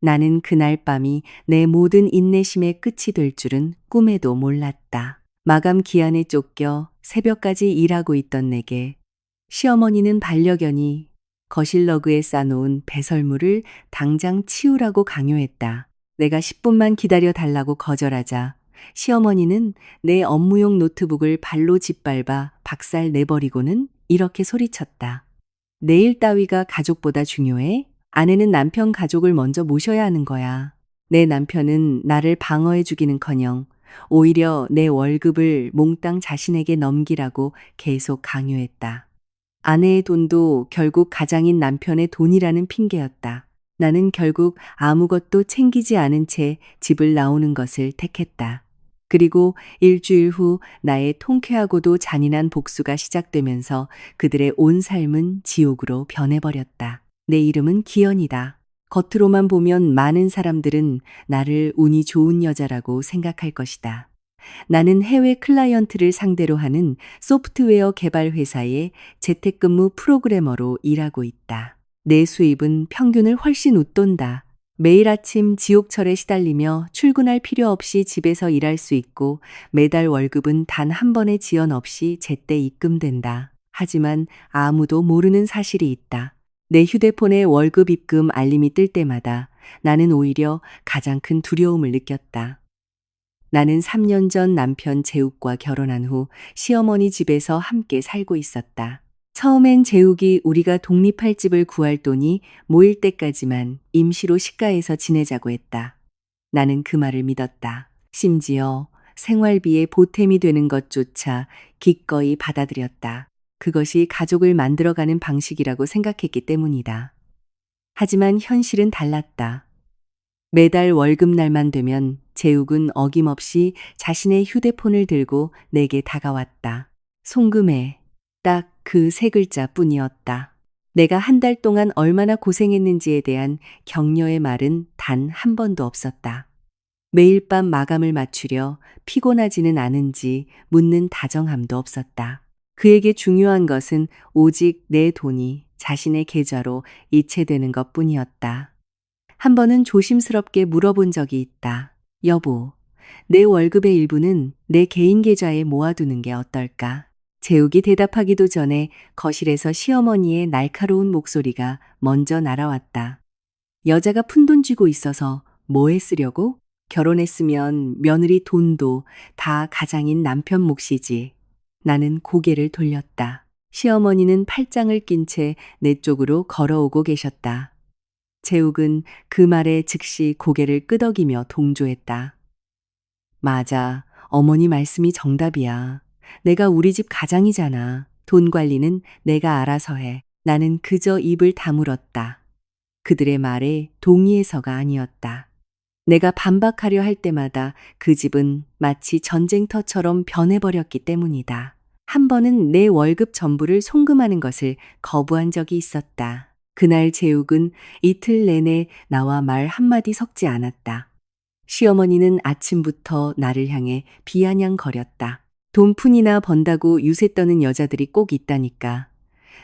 나는 그날 밤이 내 모든 인내심의 끝이 될 줄은 꿈에도 몰랐다. 마감 기한에 쫓겨 새벽까지 일하고 있던 내게 시어머니는 반려견이 거실 러그에 싸놓은 배설물을 당장 치우라고 강요했다. 내가 10분만 기다려 달라고 거절하자 시어머니는 내 업무용 노트북을 발로 짓밟아 박살 내버리고는 이렇게 소리쳤다. 내일 따위가 가족보다 중요해? 아내는 남편 가족을 먼저 모셔야 하는 거야. 내 남편은 나를 방어해 주기는커녕 오히려 내 월급을 몽땅 자신에게 넘기라고 계속 강요했다. 아내의 돈도 결국 가장인 남편의 돈이라는 핑계였다. 나는 결국 아무것도 챙기지 않은 채 집을 나오는 것을 택했다. 그리고 일주일 후 나의 통쾌하고도 잔인한 복수가 시작되면서 그들의 온 삶은 지옥으로 변해버렸다. 내 이름은 기현이다. 겉으로만 보면 많은 사람들은 나를 운이 좋은 여자라고 생각할 것이다. 나는 해외 클라이언트를 상대로 하는 소프트웨어 개발 회사의 재택근무 프로그래머로 일하고 있다. 내 수입은 평균을 훨씬 웃돈다. 매일 아침 지옥철에 시달리며 출근할 필요 없이 집에서 일할 수 있고 매달 월급은 단 한 번의 지연 없이 제때 입금된다. 하지만 아무도 모르는 사실이 있다. 내 휴대폰에 월급 입금 알림이 뜰 때마다 나는 오히려 가장 큰 두려움을 느꼈다. 나는 3년 전 남편 재욱과 결혼한 후 시어머니 집에서 함께 살고 있었다. 처음엔 재욱이 우리가 독립할 집을 구할 돈이 모일 때까지만 임시로 시가에서 지내자고 했다. 나는 그 말을 믿었다. 심지어 생활비에 보탬이 되는 것조차 기꺼이 받아들였다. 그것이 가족을 만들어가는 방식이라고 생각했기 때문이다. 하지만 현실은 달랐다. 매달 월급날만 되면 재욱은 어김없이 자신의 휴대폰을 들고 내게 다가왔다. 송금해. 딱 그 세 글자 뿐이었다. 내가 한 달 동안 얼마나 고생했는지에 대한 격려의 말은 단 한 번도 없었다. 매일 밤 마감을 맞추려 피곤하지는 않은지 묻는 다정함도 없었다. 그에게 중요한 것은 오직 내 돈이 자신의 계좌로 이체되는 것 뿐이었다. 한 번은 조심스럽게 물어본 적이 있다. 여보, 내 월급의 일부는 내 개인 계좌에 모아두는 게 어떨까? 재욱이 대답하기도 전에 거실에서 시어머니의 날카로운 목소리가 먼저 날아왔다. 여자가 푼돈 쥐고 있어서 뭐에 쓰려고? 결혼했으면 며느리 돈도 다 가장인 남편 몫이지. 나는 고개를 돌렸다. 시어머니는 팔짱을 낀 채 내 쪽으로 걸어오고 계셨다. 재욱은 그 말에 즉시 고개를 끄덕이며 동조했다. 맞아. 어머니 말씀이 정답이야. 내가 우리 집 가장이잖아. 돈 관리는 내가 알아서 해. 나는 그저 입을 다물었다. 그들의 말에 동의해서가 아니었다. 내가 반박하려 할 때마다 그 집은 마치 전쟁터처럼 변해버렸기 때문이다. 한 번은 내 월급 전부를 송금하는 것을 거부한 적이 있었다. 그날 재욱은 이틀 내내 나와 말 한마디 섞지 않았다. 시어머니는 아침부터 나를 향해 비아냥거렸다. 돈푼이나 번다고 유세 떠는 여자들이 꼭 있다니까.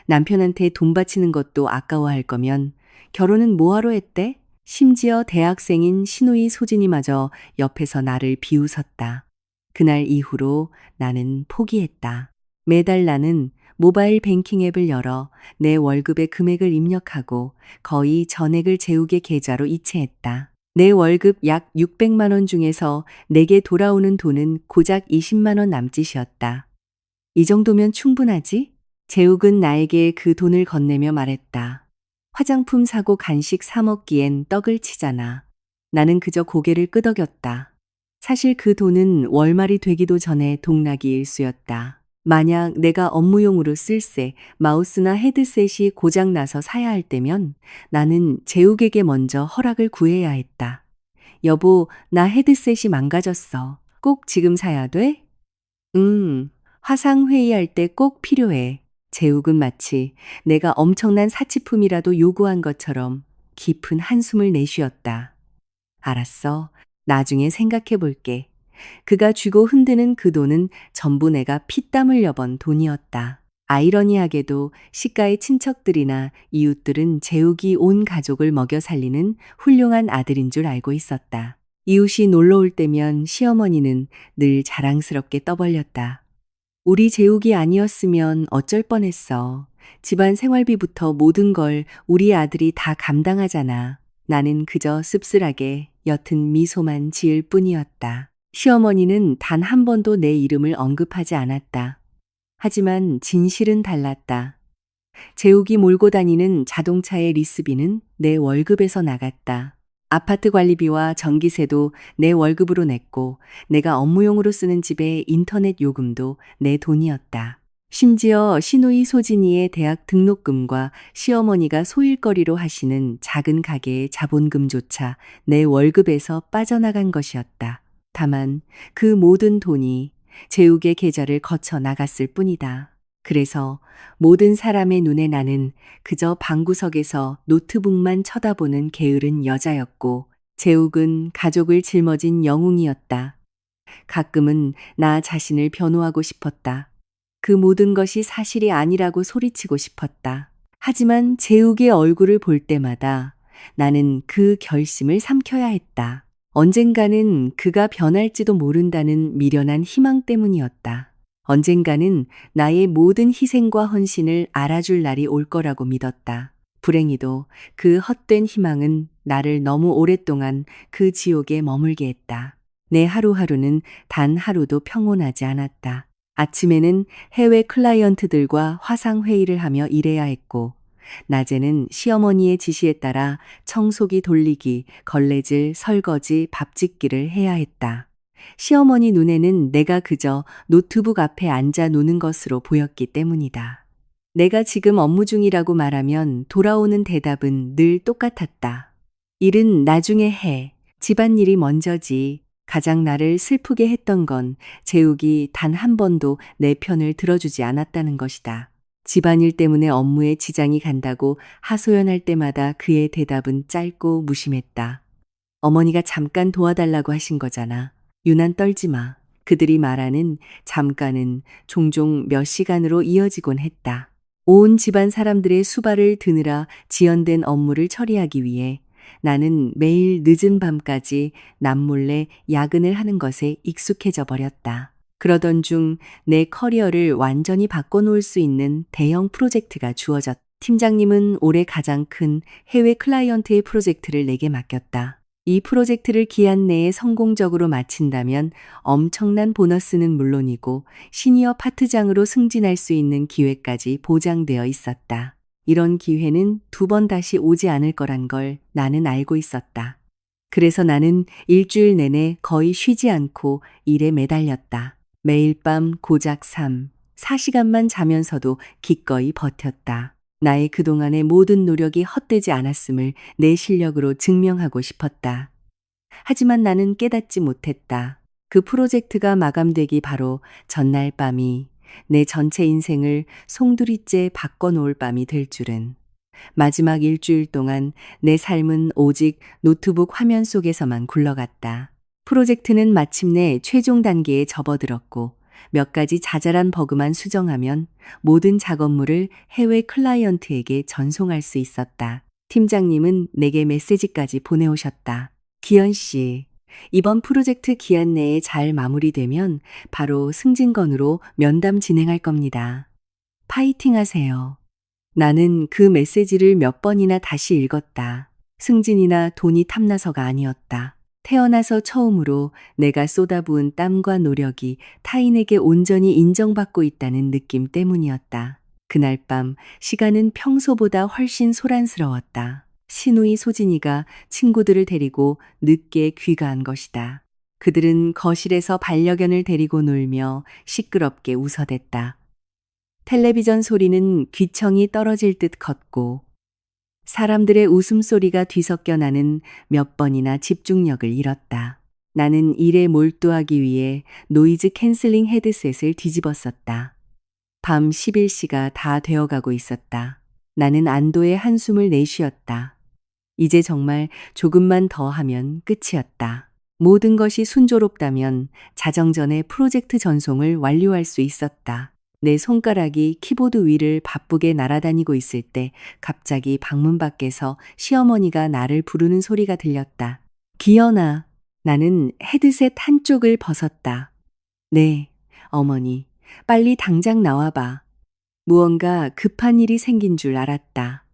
남편한테 돈 바치는 것도 아까워할 거면 결혼은 뭐하러 했대? 심지어 대학생인 시누이 소진이마저 옆에서 나를 비웃었다. 그날 이후로 나는 포기했다. 매달 나는 모바일 뱅킹 앱을 열어 내 월급의 금액을 입력하고 거의 전액을 재욱의 계좌로 이체했다. 내 월급 약 600만 원 중에서 내게 돌아오는 돈은 고작 20만 원 남짓이었다. 이 정도면 충분하지? 재욱은 나에게 그 돈을 건네며 말했다. 화장품 사고 간식 사 먹기엔 떡을 치잖아. 나는 그저 고개를 끄덕였다. 사실 그 돈은 월말이 되기도 전에 동락이 일수였다. 만약 내가 업무용으로 쓸새, 마우스나 헤드셋이 고장나서 사야 할 때면 나는 재욱에게 먼저 허락을 구해야 했다. 여보, 나 헤드셋이 망가졌어. 꼭 지금 사야 돼? 화상회의할 때 꼭 필요해. 재욱은 마치 내가 엄청난 사치품이라도 요구한 것처럼 깊은 한숨을 내쉬었다. 알았어. 나중에 생각해 볼게. 그가 쥐고 흔드는 그 돈은 전부 내가 피땀 흘려 번 돈이었다. 아이러니하게도 시가의 친척들이나 이웃들은 재욱이 온 가족을 먹여 살리는 훌륭한 아들인 줄 알고 있었다. 이웃이 놀러 올 때면 시어머니는 늘 자랑스럽게 떠벌렸다. 우리 재욱이 아니었으면 어쩔 뻔했어. 집안 생활비부터 모든 걸 우리 아들이 다 감당하잖아. 나는 그저 씁쓸하게 옅은 미소만 지을 뿐이었다. 시어머니는 단 한 번도 내 이름을 언급하지 않았다. 하지만 진실은 달랐다. 재욱이 몰고 다니는 자동차의 리스비는 내 월급에서 나갔다. 아파트 관리비와 전기세도 내 월급으로 냈고 내가 업무용으로 쓰는 집의 인터넷 요금도 내 돈이었다. 심지어 시누이 소진이의 대학 등록금과 시어머니가 소일거리로 하시는 작은 가게의 자본금조차 내 월급에서 빠져나간 것이었다. 다만 그 모든 돈이 재욱의 계좌를 거쳐 나갔을 뿐이다. 그래서 모든 사람의 눈에 나는 그저 방구석에서 노트북만 쳐다보는 게으른 여자였고 재욱은 가족을 짊어진 영웅이었다. 가끔은 나 자신을 변호하고 싶었다. 그 모든 것이 사실이 아니라고 소리치고 싶었다. 하지만 재욱의 얼굴을 볼 때마다 나는 그 결심을 삼켜야 했다. 언젠가는 그가 변할지도 모른다는 미련한 희망 때문이었다. 언젠가는 나의 모든 희생과 헌신을 알아줄 날이 올 거라고 믿었다. 불행히도 그 헛된 희망은 나를 너무 오랫동안 그 지옥에 머물게 했다. 내 하루하루는 단 하루도 평온하지 않았다. 아침에는 해외 클라이언트들과 화상회의를 하며 일해야 했고, 낮에는 시어머니의 지시에 따라 청소기 돌리기, 걸레질, 설거지, 밥 짓기를 해야 했다. 시어머니 눈에는 내가 그저 노트북 앞에 앉아 노는 것으로 보였기 때문이다. 내가 지금 업무 중이라고 말하면 돌아오는 대답은 늘 똑같았다. 일은 나중에 해. 집안일이 먼저지. 가장 나를 슬프게 했던 건 재욱이 단 한 번도 내 편을 들어주지 않았다는 것이다. 집안일 때문에 업무에 지장이 간다고 하소연할 때마다 그의 대답은 짧고 무심했다. 어머니가 잠깐 도와달라고 하신 거잖아. 유난 떨지 마. 그들이 말하는 잠깐은 종종 몇 시간으로 이어지곤 했다. 온 집안 사람들의 수발을 드느라 지연된 업무를 처리하기 위해 나는 매일 늦은 밤까지 남몰래 야근을 하는 것에 익숙해져 버렸다. 그러던 중 내 커리어를 완전히 바꿔놓을 수 있는 대형 프로젝트가 주어졌다. 팀장님은 올해 가장 큰 해외 클라이언트의 프로젝트를 내게 맡겼다. 이 프로젝트를 기한 내에 성공적으로 마친다면 엄청난 보너스는 물론이고 시니어 파트장으로 승진할 수 있는 기회까지 보장되어 있었다. 이런 기회는 두 번 다시 오지 않을 거란 걸 나는 알고 있었다. 그래서 나는 일주일 내내 거의 쉬지 않고 일에 매달렸다. 매일 밤 고작 4시간만 자면서도 기꺼이 버텼다. 나의 그동안의 모든 노력이 헛되지 않았음을 내 실력으로 증명하고 싶었다. 하지만 나는 깨닫지 못했다. 그 프로젝트가 마감되기 바로 전날 밤이 내 전체 인생을 송두리째 바꿔놓을 밤이 될 줄은. 마지막 일주일 동안 내 삶은 오직 노트북 화면 속에서만 굴러갔다. 프로젝트는 마침내 최종 단계에 접어들었고 몇 가지 자잘한 버그만 수정하면 모든 작업물을 해외 클라이언트에게 전송할 수 있었다. 팀장님은 내게 메시지까지 보내오셨다. 기현 씨, 이번 프로젝트 기한 내에 잘 마무리되면 바로 승진건으로 면담 진행할 겁니다. 파이팅 하세요. 나는 그 메시지를 몇 번이나 다시 읽었다. 승진이나 돈이 탐나서가 아니었다. 태어나서 처음으로 내가 쏟아부은 땀과 노력이 타인에게 온전히 인정받고 있다는 느낌 때문이었다. 그날 밤 시간은 평소보다 훨씬 소란스러웠다. 시누이 소진이가 친구들을 데리고 늦게 귀가한 것이다. 그들은 거실에서 반려견을 데리고 놀며 시끄럽게 웃어댔다. 텔레비전 소리는 귀청이 떨어질 듯 컸고 사람들의 웃음소리가 뒤섞여 나는 몇 번이나 집중력을 잃었다. 나는 일에 몰두하기 위해 노이즈 캔슬링 헤드셋을 뒤집었었다. 밤 11시가 다 되어가고 있었다. 나는 안도의 한숨을 내쉬었다. 이제 정말 조금만 더 하면 끝이었다. 모든 것이 순조롭다면 자정전에 프로젝트 전송을 완료할 수 있었다. 내 손가락이 키보드 위를 바쁘게 날아다니고 있을 때 갑자기 방문 밖에서 시어머니가 나를 부르는 소리가 들렸다. 기연아. 나는 헤드셋 한쪽을 벗었다. 네, 어머니. 빨리 당장 나와봐. 무언가 급한 일이 생긴 줄 알았다.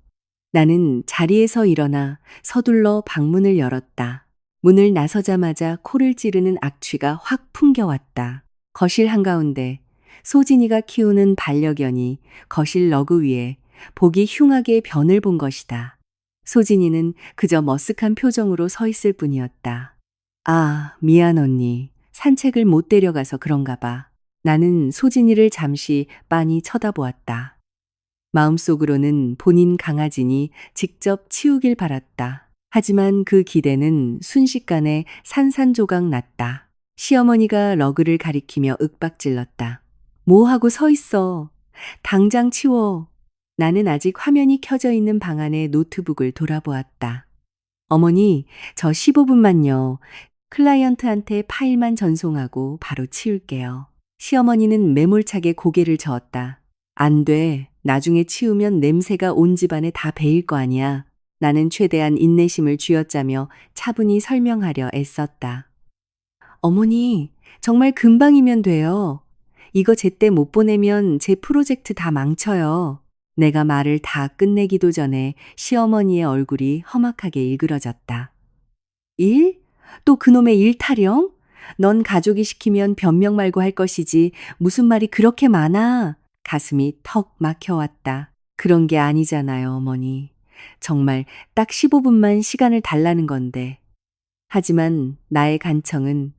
나는 자리에서 일어나 서둘러 방문을 열었다. 문을 나서자마자 코를 찌르는 악취가 확 풍겨왔다. 거실 한가운데 소진이가 키우는 반려견이 거실 러그 위에 보기 흉하게 변을 본 것이다. 소진이는 그저 머쓱한 표정으로 서 있을 뿐이었다. 아, 미안 언니. 산책을 못 데려가서 그런가 봐. 나는 소진이를 잠시 빤히 쳐다보았다. 마음속으로는 본인 강아지니 직접 치우길 바랐다. 하지만 그 기대는 순식간에 산산조각 났다. 시어머니가 러그를 가리키며 윽박질렀다. 뭐 하고 서 있어? 당장 치워. 나는 아직 화면이 켜져 있는 방 안의 노트북을 돌아보았다. 어머니, 저 15분만요. 클라이언트한테 파일만 전송하고 바로 치울게요. 시어머니는 매몰차게 고개를 저었다. 안 돼. 나중에 치우면 냄새가 온 집안에 다 배일 거 아니야. 나는 최대한 인내심을 쥐어짜며 차분히 설명하려 애썼다. 어머니, 정말 금방이면 돼요. 이거 제때 못 보내면 제 프로젝트 다 망쳐요. 내가 말을 다 끝내기도 전에 시어머니의 얼굴이 험악하게 일그러졌다. 일? 또 그놈의 일 타령? 넌 가족이 시키면 변명 말고 할 것이지 무슨 말이 그렇게 많아? 가슴이 턱 막혀왔다. 그런 게 아니잖아요, 어머니. 정말 딱 15분만 시간을 달라는 건데. 하지만 나의 간청은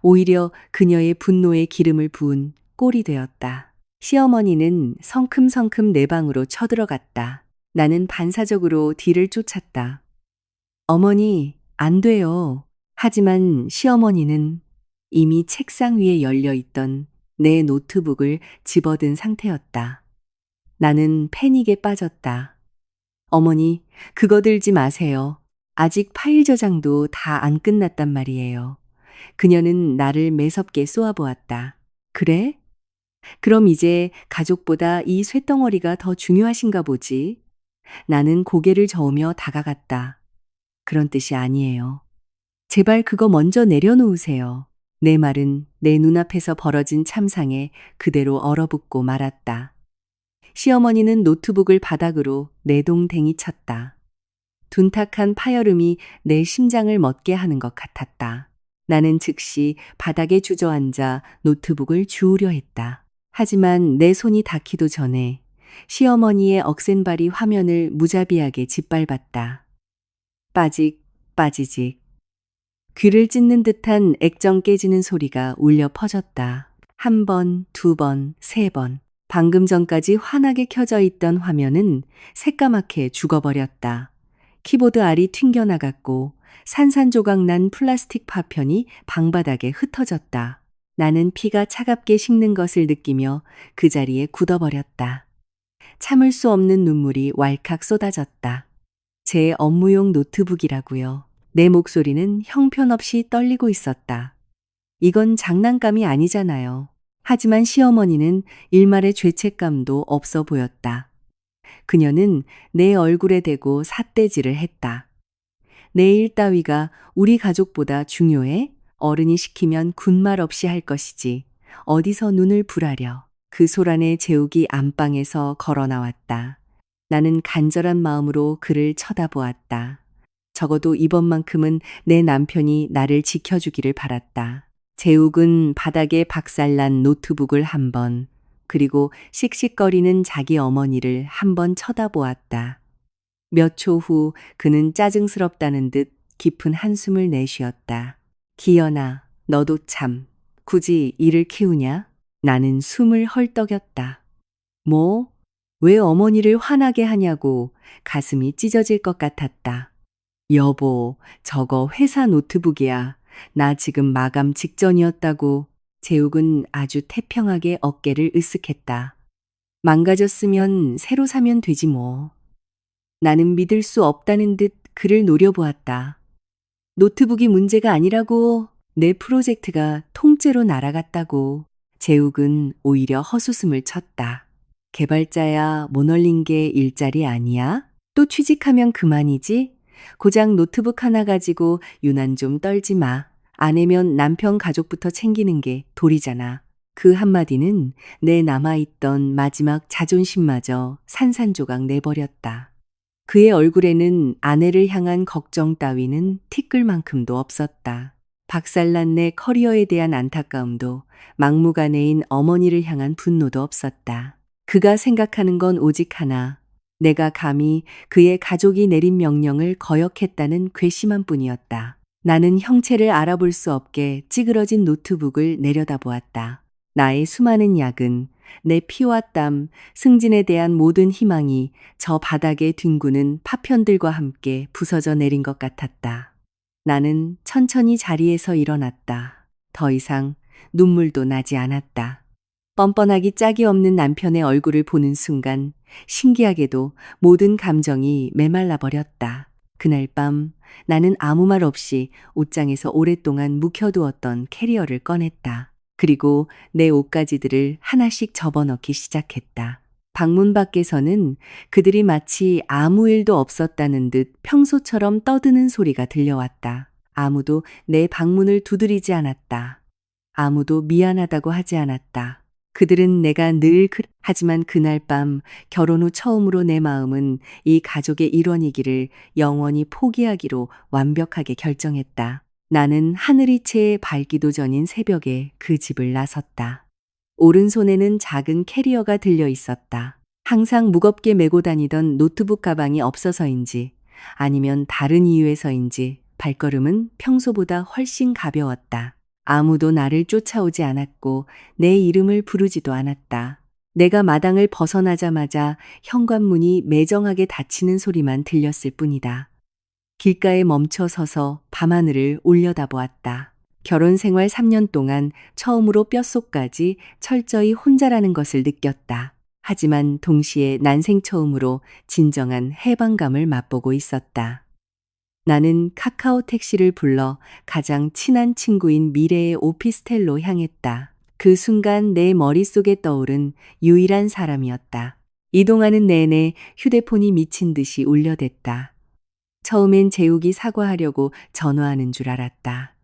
오히려 그녀의 분노에 기름을 부은 꼴이 되었다. 시어머니는 성큼성큼 내 방으로 쳐들어갔다. 나는 반사적으로 뒤를 쫓았다. 어머니, 안 돼요. 하지만 시어머니는 이미 책상 위에 열려 있던 내 노트북을 집어든 상태였다. 나는 패닉에 빠졌다. 어머니, 그거 들지 마세요. 아직 파일 저장도 다 안 끝났단 말이에요. 그녀는 나를 매섭게 쏘아보았다. 그래? 그럼 이제 가족보다 이 쇳덩어리가 더 중요하신가 보지? 나는 고개를 저으며 다가갔다. 그런 뜻이 아니에요. 제발 그거 먼저 내려놓으세요. 내 말은 내 눈앞에서 벌어진 참상에 그대로 얼어붙고 말았다. 시어머니는 노트북을 바닥으로 내동댕이 쳤다. 둔탁한 파열음이 내 심장을 멎게 하는 것 같았다. 나는 즉시 바닥에 주저앉아 노트북을 주우려 했다. 하지만 내 손이 닿기도 전에 시어머니의 억센발이 화면을 무자비하게 짓밟았다. 빠직, 빠지직. 귀를 찢는 듯한 액정 깨지는 소리가 울려 퍼졌다. 한 번, 두 번, 세 번. 방금 전까지 환하게 켜져 있던 화면은 새까맣게 죽어버렸다. 키보드 알이 튕겨나갔고 산산조각 난 플라스틱 파편이 방바닥에 흩어졌다. 나는 피가 차갑게 식는 것을 느끼며 그 자리에 굳어버렸다. 참을 수 없는 눈물이 왈칵 쏟아졌다. 제 업무용 노트북이라고요. 내 목소리는 형편없이 떨리고 있었다. 이건 장난감이 아니잖아요. 하지만 시어머니는 일말의 죄책감도 없어 보였다. 그녀는 내 얼굴에 대고 삿대질을 했다. 내 일 따위가 우리 가족보다 중요해? 어른이 시키면 군말 없이 할 것이지. 어디서 눈을 불하려. 그 소란의 제욱이 안방에서 걸어 나왔다. 나는 간절한 마음으로 그를 쳐다보았다. 적어도 이번만큼은 내 남편이 나를 지켜주기를 바랐다. 제욱은 바닥에 박살난 노트북을 한 번, 그리고 씩씩거리는 자기 어머니를 한 번 쳐다보았다. 몇 초 후 그는 짜증스럽다는 듯 깊은 한숨을 내쉬었다. 기연아, 너도 참, 굳이 이를 키우냐? 나는 숨을 헐떡였다. 뭐? 왜 어머니를 화나게 하냐고 가슴이 찢어질 것 같았다. 여보, 저거 회사 노트북이야. 나 지금 마감 직전이었다고. 제욱은 아주 태평하게 어깨를 으쓱했다. 망가졌으면 새로 사면 되지 뭐. 나는 믿을 수 없다는 듯 그를 노려보았다. 노트북이 문제가 아니라고. 내 프로젝트가 통째로 날아갔다고. 재욱은 오히려 헛웃음을 쳤다. 개발자야 못 올린 게 일자리 아니야? 또 취직하면 그만이지? 고작 노트북 하나 가지고 유난 좀 떨지 마. 아내면 남편 가족부터 챙기는 게 도리잖아. 그 한마디는 내 남아있던 마지막 자존심마저 산산조각 내버렸다. 그의 얼굴에는 아내를 향한 걱정 따위는 티끌만큼도 없었다. 박살난 내 커리어에 대한 안타까움도 막무가내인 어머니를 향한 분노도 없었다. 그가 생각하는 건 오직 하나. 내가 감히 그의 가족이 내린 명령을 거역했다는 괘씸한 뿐이었다. 나는 형체를 알아볼 수 없게 찌그러진 노트북을 내려다보았다. 나의 수많은 야근, 내 피와 땀, 승진에 대한 모든 희망이 저 바닥에 뒹구는 파편들과 함께 부서져 내린 것 같았다. 나는 천천히 자리에서 일어났다. 더 이상 눈물도 나지 않았다. 뻔뻔하기 짝이 없는 남편의 얼굴을 보는 순간 신기하게도 모든 감정이 메말라 버렸다. 그날 밤 나는 아무 말 없이 옷장에서 오랫동안 묵혀두었던 캐리어를 꺼냈다. 그리고 내 옷가지들을 하나씩 접어넣기 시작했다. 방문 밖에서는 그들이 마치 아무 일도 없었다는 듯 평소처럼 떠드는 소리가 들려왔다. 아무도 내 방문을 두드리지 않았다. 아무도 미안하다고 하지 않았다. 그들은 내가 하지만 그날 밤 결혼 후 처음으로 내 마음은 이 가족의 일원이기를 영원히 포기하기로 완벽하게 결정했다. 나는 하늘이 채 밝기도 전인 새벽에 그 집을 나섰다. 오른손에는 작은 캐리어가 들려 있었다. 항상 무겁게 메고 다니던 노트북 가방이 없어서인지 아니면 다른 이유에서인지 발걸음은 평소보다 훨씬 가벼웠다. 아무도 나를 쫓아오지 않았고 내 이름을 부르지도 않았다. 내가 마당을 벗어나자마자 현관문이 매정하게 닫히는 소리만 들렸을 뿐이다. 길가에 멈춰 서서 밤하늘을 올려다보았다. 결혼 생활 3년 동안 처음으로 뼛속까지 철저히 혼자라는 것을 느꼈다. 하지만 동시에 난생 처음으로 진정한 해방감을 맛보고 있었다. 나는 카카오 택시를 불러 가장 친한 친구인 미래의 오피스텔로 향했다. 그 순간 내 머릿속에 떠오른 유일한 사람이었다. 이동하는 내내 휴대폰이 미친 듯이 울려댔다. 처음엔 재욱이 사과하려고 전화하는 줄 알았다.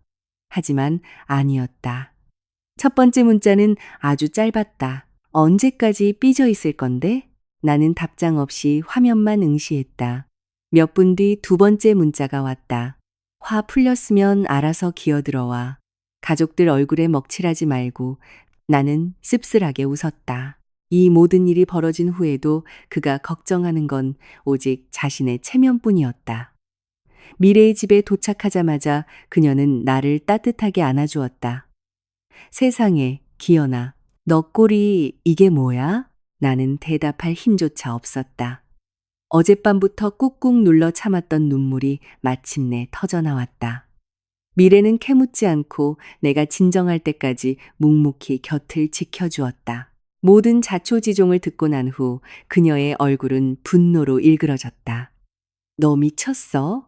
하지만 아니었다. 첫 번째 문자는 아주 짧았다. 언제까지 삐져 있을 건데? 나는 답장 없이 화면만 응시했다. 몇 분 뒤 두 번째 문자가 왔다. 화 풀렸으면 알아서 기어들어와. 가족들 얼굴에 먹칠하지 말고. 나는 씁쓸하게 웃었다. 이 모든 일이 벌어진 후에도 그가 걱정하는 건 오직 자신의 체면뿐이었다. 미래의 집에 도착하자마자 그녀는 나를 따뜻하게 안아주었다. 세상에, 기현아, 너 꼴이 이게 뭐야? 나는 대답할 힘조차 없었다. 어젯밤부터 꾹꾹 눌러 참았던 눈물이 마침내 터져나왔다. 미래는 캐묻지 않고 내가 진정할 때까지 묵묵히 곁을 지켜주었다. 모든 자초지종을 듣고 난 후 그녀의 얼굴은 분노로 일그러졌다. 너 미쳤어?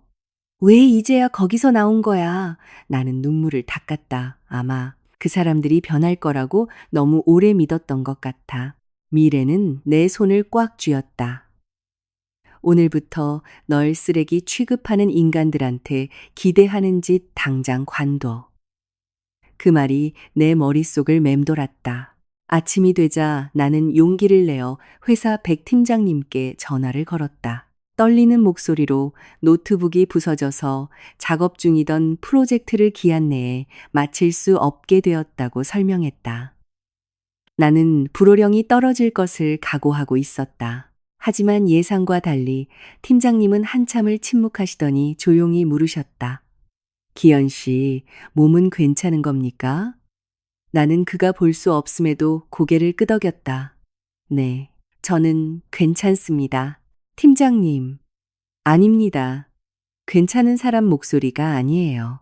왜 이제야 거기서 나온 거야? 나는 눈물을 닦았다. 아마 그 사람들이 변할 거라고 너무 오래 믿었던 것 같아. 미래는 내 손을 꽉 쥐었다. 오늘부터 널 쓰레기 취급하는 인간들한테 기대하는 짓 당장 관둬. 그 말이 내 머릿속을 맴돌았다. 아침이 되자 나는 용기를 내어 회사 백 팀장님께 전화를 걸었다. 떨리는 목소리로 노트북이 부서져서 작업 중이던 프로젝트를 기한 내에 마칠 수 없게 되었다고 설명했다. 나는 불호령이 떨어질 것을 각오하고 있었다. 하지만 예상과 달리 팀장님은 한참을 침묵하시더니 조용히 물으셨다. 기현 씨, 몸은 괜찮은 겁니까? 나는 그가 볼 수 없음에도 고개를 끄덕였다. 네, 저는 괜찮습니다. 팀장님, 아닙니다. 괜찮은 사람 목소리가 아니에요.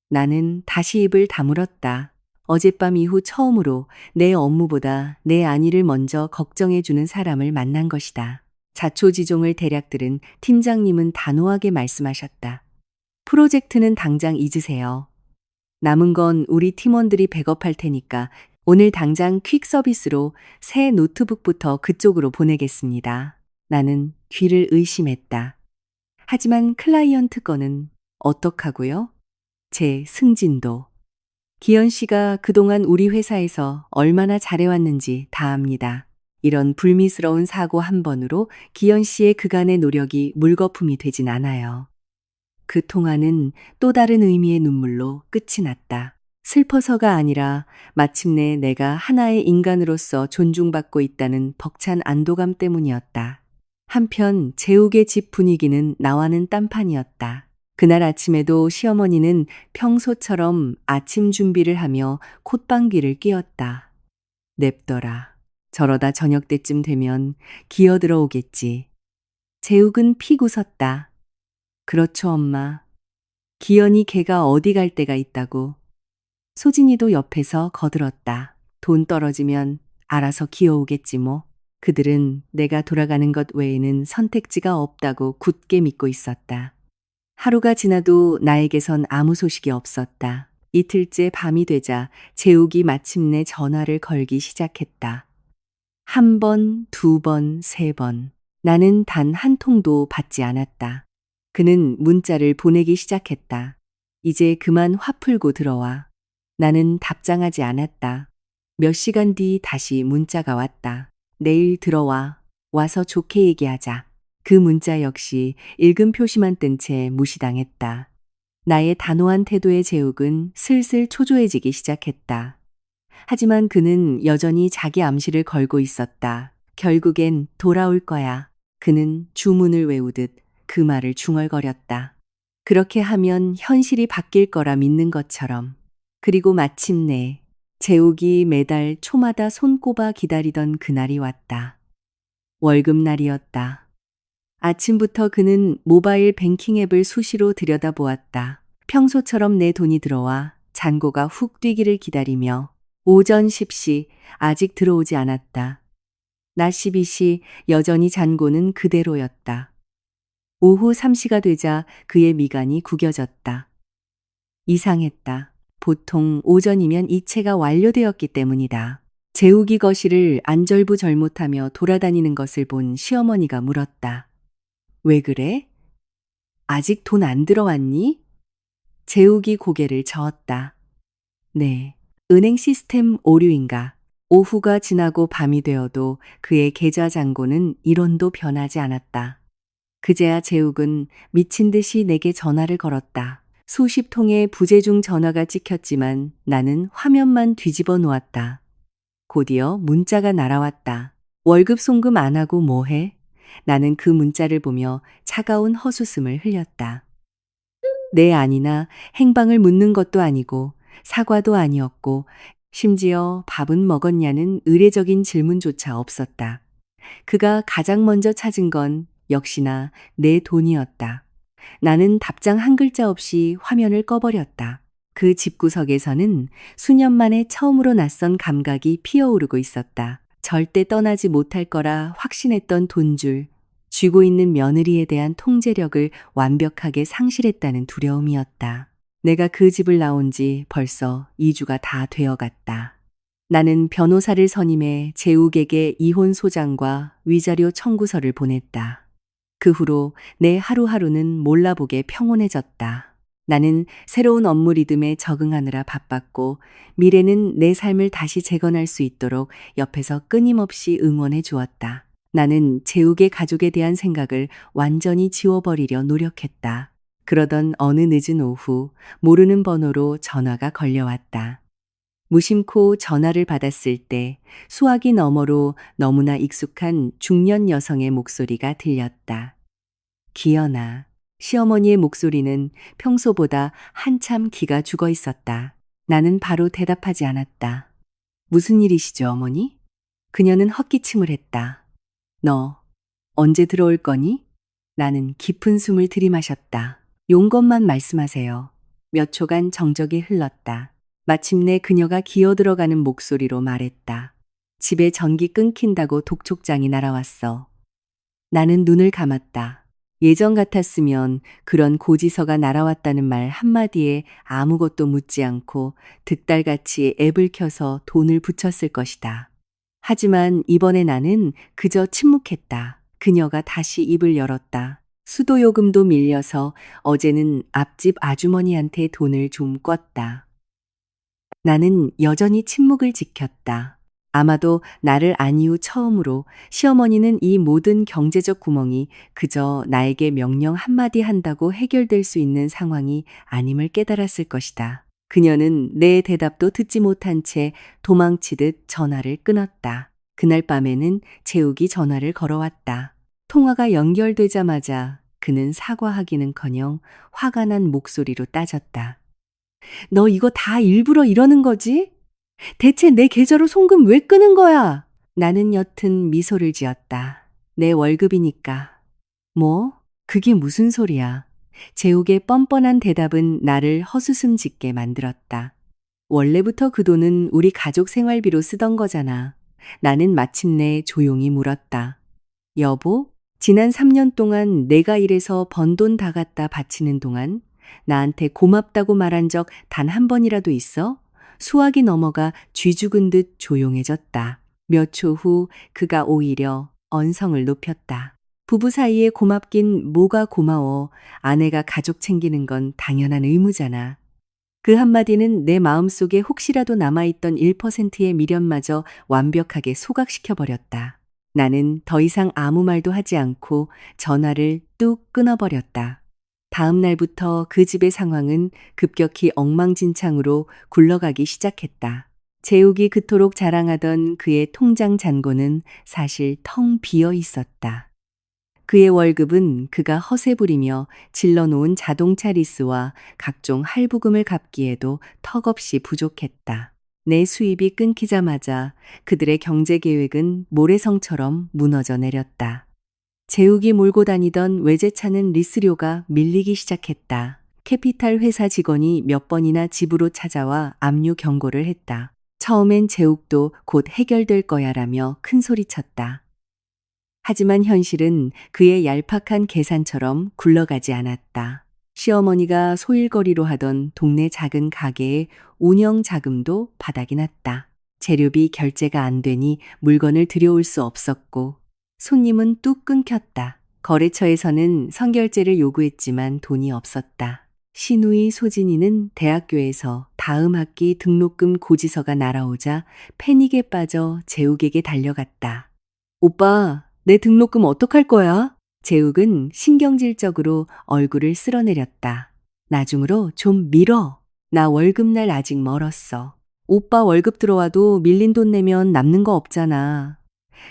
나는 다시 입을 다물었다. 어젯밤 이후 처음으로 내 업무보다 내 안위를 먼저 걱정해주는 사람을 만난 것이다. 자초지종을 대략 들은 팀장님은 단호하게 말씀하셨다. 프로젝트는 당장 잊으세요. 남은 건 우리 팀원들이 백업할 테니까 오늘 당장 퀵 서비스로 새 노트북부터 그쪽으로 보내겠습니다. 나는 귀를 의심했다. 하지만 클라이언트 거는 어떡하고요? 제 승진도. 기현 씨가 그동안 우리 회사에서 얼마나 잘해왔는지 다 압니다. 이런 불미스러운 사고 한 번으로 기현 씨의 그간의 노력이 물거품이 되진 않아요. 그 통화는 또 다른 의미의 눈물로 끝이 났다. 슬퍼서가 아니라 마침내 내가 하나의 인간으로서 존중받고 있다는 벅찬 안도감 때문이었다. 한편 재욱의 집 분위기는 나와는 딴판이었다. 그날 아침에도 시어머니는 평소처럼 아침 준비를 하며 콧방귀를 뀌었다. 냅둬라. 저러다 저녁 때쯤 되면 기어들어 오겠지. 재욱은 픽 웃었다. 그렇죠, 엄마. 기현이 걔가 어디 갈 데가 있다고. 소진이도 옆에서 거들었다. 돈 떨어지면 알아서 기어오겠지 뭐. 그들은 내가 돌아가는 것 외에는 선택지가 없다고 굳게 믿고 있었다. 하루가 지나도 나에게선 아무 소식이 없었다. 이틀째 밤이 되자 재욱이 마침내 전화를 걸기 시작했다. 한 번, 두 번, 세 번. 나는 단 한 통도 받지 않았다. 그는 문자를 보내기 시작했다. 이제 그만 화 풀고 들어와. 나는 답장하지 않았다. 몇 시간 뒤 다시 문자가 왔다. 내일 들어와. 와서 좋게 얘기하자. 그 문자 역시 읽음 표시만 뜬 채 무시당했다. 나의 단호한 태도에 재욱은 슬슬 초조해지기 시작했다. 하지만 그는 여전히 자기 암시를 걸고 있었다. 결국엔 돌아올 거야. 그는 주문을 외우듯 그 말을 중얼거렸다. 그렇게 하면 현실이 바뀔 거라 믿는 것처럼. 그리고 마침내 재욱이 매달 초마다 손꼽아 기다리던 그날이 왔다. 월급날이었다. 아침부터 그는 모바일 뱅킹 앱을 수시로 들여다보았다. 평소처럼 내 돈이 들어와 잔고가 훅 뛰기를 기다리며 오전 10시 아직 들어오지 않았다. 낮 12시 여전히 잔고는 그대로였다. 오후 3시가 되자 그의 미간이 구겨졌다. 이상했다. 보통 오전이면 이체가 완료되었기 때문이다. 재욱이 거실을 안절부절못하며 돌아다니는 것을 본 시어머니가 물었다. 왜 그래? 아직 돈 안 들어왔니? 재욱이 고개를 저었다. 네, 은행 시스템 오류인가. 오후가 지나고 밤이 되어도 그의 계좌 잔고는 1원도 변하지 않았다. 그제야 재욱은 미친 듯이 내게 전화를 걸었다. 수십 통의 부재중 전화가 찍혔지만 나는 화면만 뒤집어 놓았다. 곧이어 문자가 날아왔다. 월급 송금 안 하고 뭐 해? 나는 그 문자를 보며 차가운 헛웃음을 흘렸다. 내 아니나 행방을 묻는 것도 아니고 사과도 아니었고 심지어 밥은 먹었냐는 의례적인 질문조차 없었다. 그가 가장 먼저 찾은 건 역시나 내 돈이었다. 나는 답장 한 글자 없이 화면을 꺼버렸다. 그 집구석에서는 수년 만에 처음으로 낯선 감각이 피어오르고 있었다. 절대 떠나지 못할 거라 확신했던 돈줄, 쥐고 있는 며느리에 대한 통제력을 완벽하게 상실했다는 두려움이었다. 내가 그 집을 나온 지 벌써 2주가 다 되어갔다. 나는 변호사를 선임해 재욱에게 이혼 소장과 위자료 청구서를 보냈다. 그 후로 내 하루하루는 몰라보게 평온해졌다. 나는 새로운 업무 리듬에 적응하느라 바빴고 미래는 내 삶을 다시 재건할 수 있도록 옆에서 끊임없이 응원해 주었다. 나는 재욱의 가족에 대한 생각을 완전히 지워버리려 노력했다. 그러던 어느 늦은 오후 모르는 번호로 전화가 걸려왔다. 무심코 전화를 받았을 때 수화기 너머로 너무나 익숙한 중년 여성의 목소리가 들렸다. 기현아. 시어머니의 목소리는 평소보다 한참 기가 죽어 있었다. 나는 바로 대답하지 않았다. 무슨 일이시죠, 어머니? 그녀는 헛기침을 했다. 너 언제 들어올 거니? 나는 깊은 숨을 들이마셨다. 용건만 말씀하세요. 몇 초간 정적이 흘렀다. 마침내 그녀가 기어들어가는 목소리로 말했다. 집에 전기 끊긴다고 독촉장이 날아왔어. 나는 눈을 감았다. 예전 같았으면 그런 고지서가 날아왔다는 말 한마디에 아무것도 묻지 않고 득달같이 앱을 켜서 돈을 붙였을 것이다. 하지만 이번에 나는 그저 침묵했다. 그녀가 다시 입을 열었다. 수도요금도 밀려서 어제는 앞집 아주머니한테 돈을 좀 꿨다. 나는 여전히 침묵을 지켰다. 아마도 나를 안 이후 처음으로 시어머니는 이 모든 경제적 구멍이 그저 나에게 명령 한마디 한다고 해결될 수 있는 상황이 아님을 깨달았을 것이다. 그녀는 내 대답도 듣지 못한 채 도망치듯 전화를 끊었다. 그날 밤에는 재욱이 전화를 걸어왔다. 통화가 연결되자마자 그는 사과하기는커녕 화가 난 목소리로 따졌다. 너 이거 다 일부러 이러는 거지? 대체 내 계좌로 송금 왜 끄는 거야? 나는 옅은 미소를 지었다. 내 월급이니까. 뭐? 그게 무슨 소리야? 재욱의 뻔뻔한 대답은 나를 허수음 짓게 만들었다. 원래부터 그 돈은 우리 가족 생활비로 쓰던 거잖아. 나는 마침내 조용히 물었다. 여보, 지난 3년 동안 내가 일해서 번 돈 다 갖다 바치는 동안 나한테 고맙다고 말한 적 단 한 번이라도 있어? 수학이 넘어가 쥐 죽은 듯 조용해졌다. 몇 초 후 그가 오히려 언성을 높였다. 부부 사이에 고맙긴 뭐가 고마워. 아내가 가족 챙기는 건 당연한 의무잖아. 그 한마디는 내 마음속에 혹시라도 남아있던 1%의 미련마저 완벽하게 소각시켜버렸다. 나는 더 이상 아무 말도 하지 않고 전화를 뚝 끊어버렸다. 다음 날부터 그 집의 상황은 급격히 엉망진창으로 굴러가기 시작했다. 재욱이 그토록 자랑하던 그의 통장 잔고는 사실 텅 비어 있었다. 그의 월급은 그가 허세 부리며 질러놓은 자동차 리스와 각종 할부금을 갚기에도 턱없이 부족했다. 내 수입이 끊기자마자 그들의 경제 계획은 모래성처럼 무너져 내렸다. 재욱이 몰고 다니던 외제차는 리스료가 밀리기 시작했다. 캐피탈 회사 직원이 몇 번이나 집으로 찾아와 압류 경고를 했다. 처음엔 재욱도 곧 해결될 거야라며 큰 소리쳤다. 하지만 현실은 그의 얄팍한 계산처럼 굴러가지 않았다. 시어머니가 소일거리로 하던 동네 작은 가게의 운영 자금도 바닥이 났다. 재료비 결제가 안 되니 물건을 들여올 수 없었고 손님은 뚝 끊겼다. 거래처에서는 선결제를 요구했지만 돈이 없었다. 시누이 소진이는 대학교에서 다음 학기 등록금 고지서가 날아오자 패닉에 빠져 재욱에게 달려갔다. 오빠, 내 등록금 어떡할 거야? 재욱은 신경질적으로 얼굴을 쓸어내렸다. 나중으로 좀 미뤄. 나 월급날 아직 멀었어. 오빠 월급 들어와도 밀린 돈 내면 남는 거 없잖아.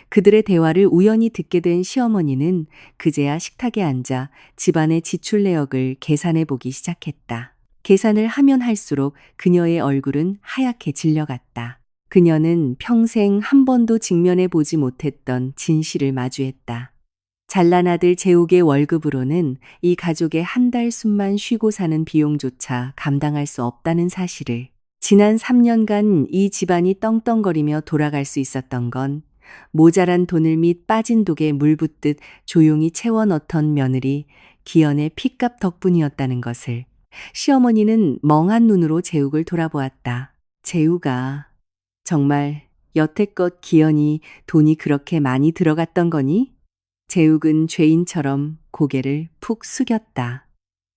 그들의 대화를 우연히 듣게 된 시어머니는 그제야 식탁에 앉아 집안의 지출 내역을 계산해 보기 시작했다. 계산을 하면 할수록 그녀의 얼굴은 하얗게 질려갔다. 그녀는 평생 한 번도 직면해 보지 못했던 진실을 마주했다. 잘난 아들 재욱의 월급으로는 이 가족의 한 달 숨만 쉬고 사는 비용조차 감당할 수 없다는 사실을, 지난 3년간 이 집안이 떵떵거리며 돌아갈 수 있었던 건 모자란 돈을 및 빠진 독에 물 붓듯 조용히 채워 넣던 며느리 기연의 핏값 덕분이었다는 것을 시어머니는 멍한 눈으로 재욱을 돌아보았다. 재욱아, 정말 여태껏 기연이 돈이 그렇게 많이 들어갔던 거니? 재욱은 죄인처럼 고개를 푹 숙였다.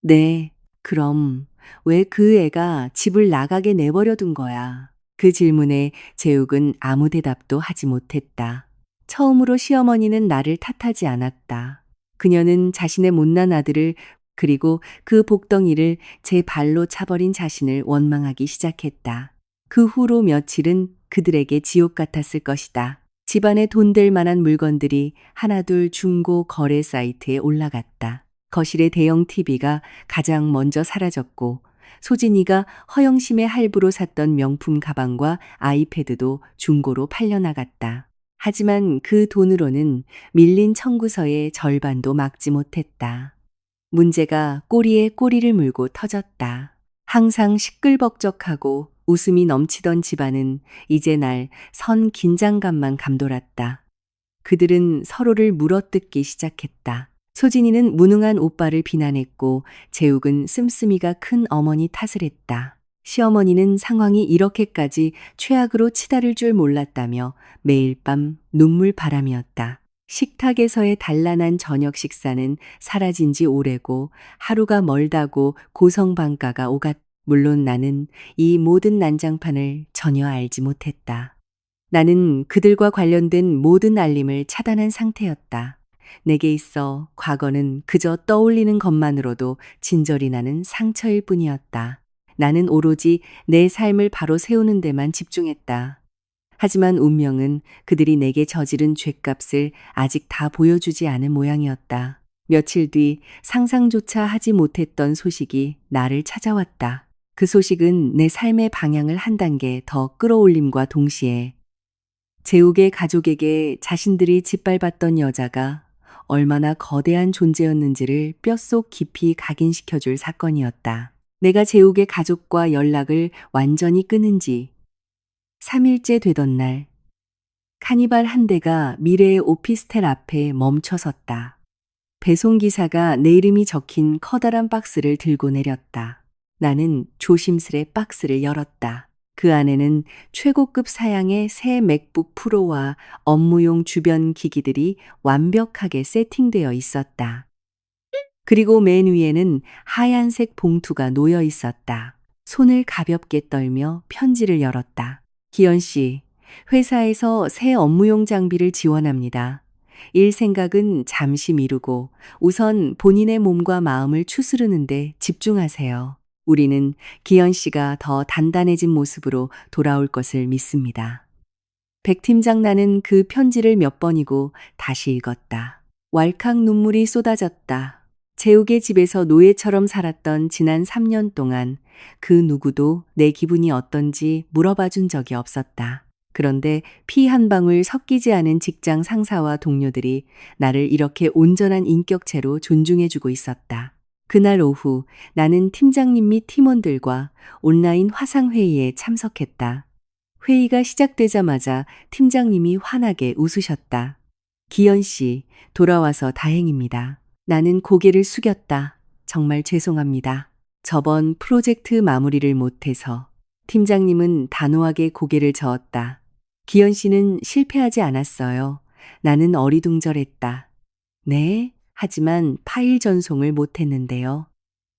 네, 그럼 왜 그 애가 집을 나가게 내버려 둔 거야? 그 질문에 재욱은 아무 대답도 하지 못했다. 처음으로 시어머니는 나를 탓하지 않았다. 그녀는 자신의 못난 아들을, 그리고 그 복덩이를 제 발로 차버린 자신을 원망하기 시작했다. 그 후로 며칠은 그들에게 지옥 같았을 것이다. 집안에 돈 될 만한 물건들이 하나둘 중고 거래 사이트에 올라갔다. 거실의 대형 TV가 가장 먼저 사라졌고, 소진이가 허영심의 할부로 샀던 명품 가방과 아이패드도 중고로 팔려나갔다. 하지만 그 돈으로는 밀린 청구서의 절반도 막지 못했다. 문제가 꼬리에 꼬리를 물고 터졌다. 항상 시끌벅적하고 웃음이 넘치던 집안은 이제 날 선 긴장감만 감돌았다. 그들은 서로를 물어뜯기 시작했다. 소진이는 무능한 오빠를 비난했고 재욱은 씀씀이가 큰 어머니 탓을 했다. 시어머니는 상황이 이렇게까지 최악으로 치달을 줄 몰랐다며 매일 밤 눈물바람이었다. 식탁에서의 단란한 저녁 식사는 사라진 지 오래고 하루가 멀다고 고성방가가 오갔. 물론 나는 이 모든 난장판을 전혀 알지 못했다. 나는 그들과 관련된 모든 알림을 차단한 상태였다. 내게 있어 과거는 그저 떠올리는 것만으로도 진절이 나는 상처일 뿐이었다. 나는 오로지 내 삶을 바로 세우는 데만 집중했다. 하지만 운명은 그들이 내게 저지른 죗값을 아직 다 보여주지 않은 모양이었다. 며칠 뒤 상상조차 하지 못했던 소식이 나를 찾아왔다. 그 소식은 내 삶의 방향을 한 단계 더 끌어올림과 동시에 재욱의 가족에게 자신들이 짓밟았던 여자가 얼마나 거대한 존재였는지를 뼛속 깊이 각인시켜줄 사건이었다. 내가 재욱의 가족과 연락을 완전히 끊은 지 3일째 되던 날, 카니발 한 대가 미래의 오피스텔 앞에 멈춰섰다. 배송기사가 내 이름이 적힌 커다란 박스를 들고 내렸다. 나는 조심스레 박스를 열었다. 그 안에는 최고급 사양의 새 맥북 프로와 업무용 주변 기기들이 완벽하게 세팅되어 있었다. 그리고 맨 위에는 하얀색 봉투가 놓여 있었다. 손을 가볍게 떨며 편지를 열었다. 기현 씨, 회사에서 새 업무용 장비를 지원합니다. 일 생각은 잠시 미루고 우선 본인의 몸과 마음을 추스르는데 집중하세요. 우리는 기현 씨가 더 단단해진 모습으로 돌아올 것을 믿습니다. 백 팀장. 나는 그 편지를 몇 번이고 다시 읽었다. 왈칵 눈물이 쏟아졌다. 재욱의 집에서 노예처럼 살았던 지난 3년 동안 그 누구도 내 기분이 어떤지 물어봐 준 적이 없었다. 그런데 피 한 방울 섞이지 않은 직장 상사와 동료들이 나를 이렇게 온전한 인격체로 존중해주고 있었다. 그날 오후 나는 팀장님 및 팀원들과 온라인 화상회의에 참석했다. 회의가 시작되자마자 팀장님이 환하게 웃으셨다. 기현 씨, 돌아와서 다행입니다. 나는 고개를 숙였다. 정말 죄송합니다. 저번 프로젝트 마무리를 못해서. 팀장님은 단호하게 고개를 저었다. 기현 씨는 실패하지 않았어요. 나는 어리둥절했다. 네, 하지만 파일 전송을 못했는데요.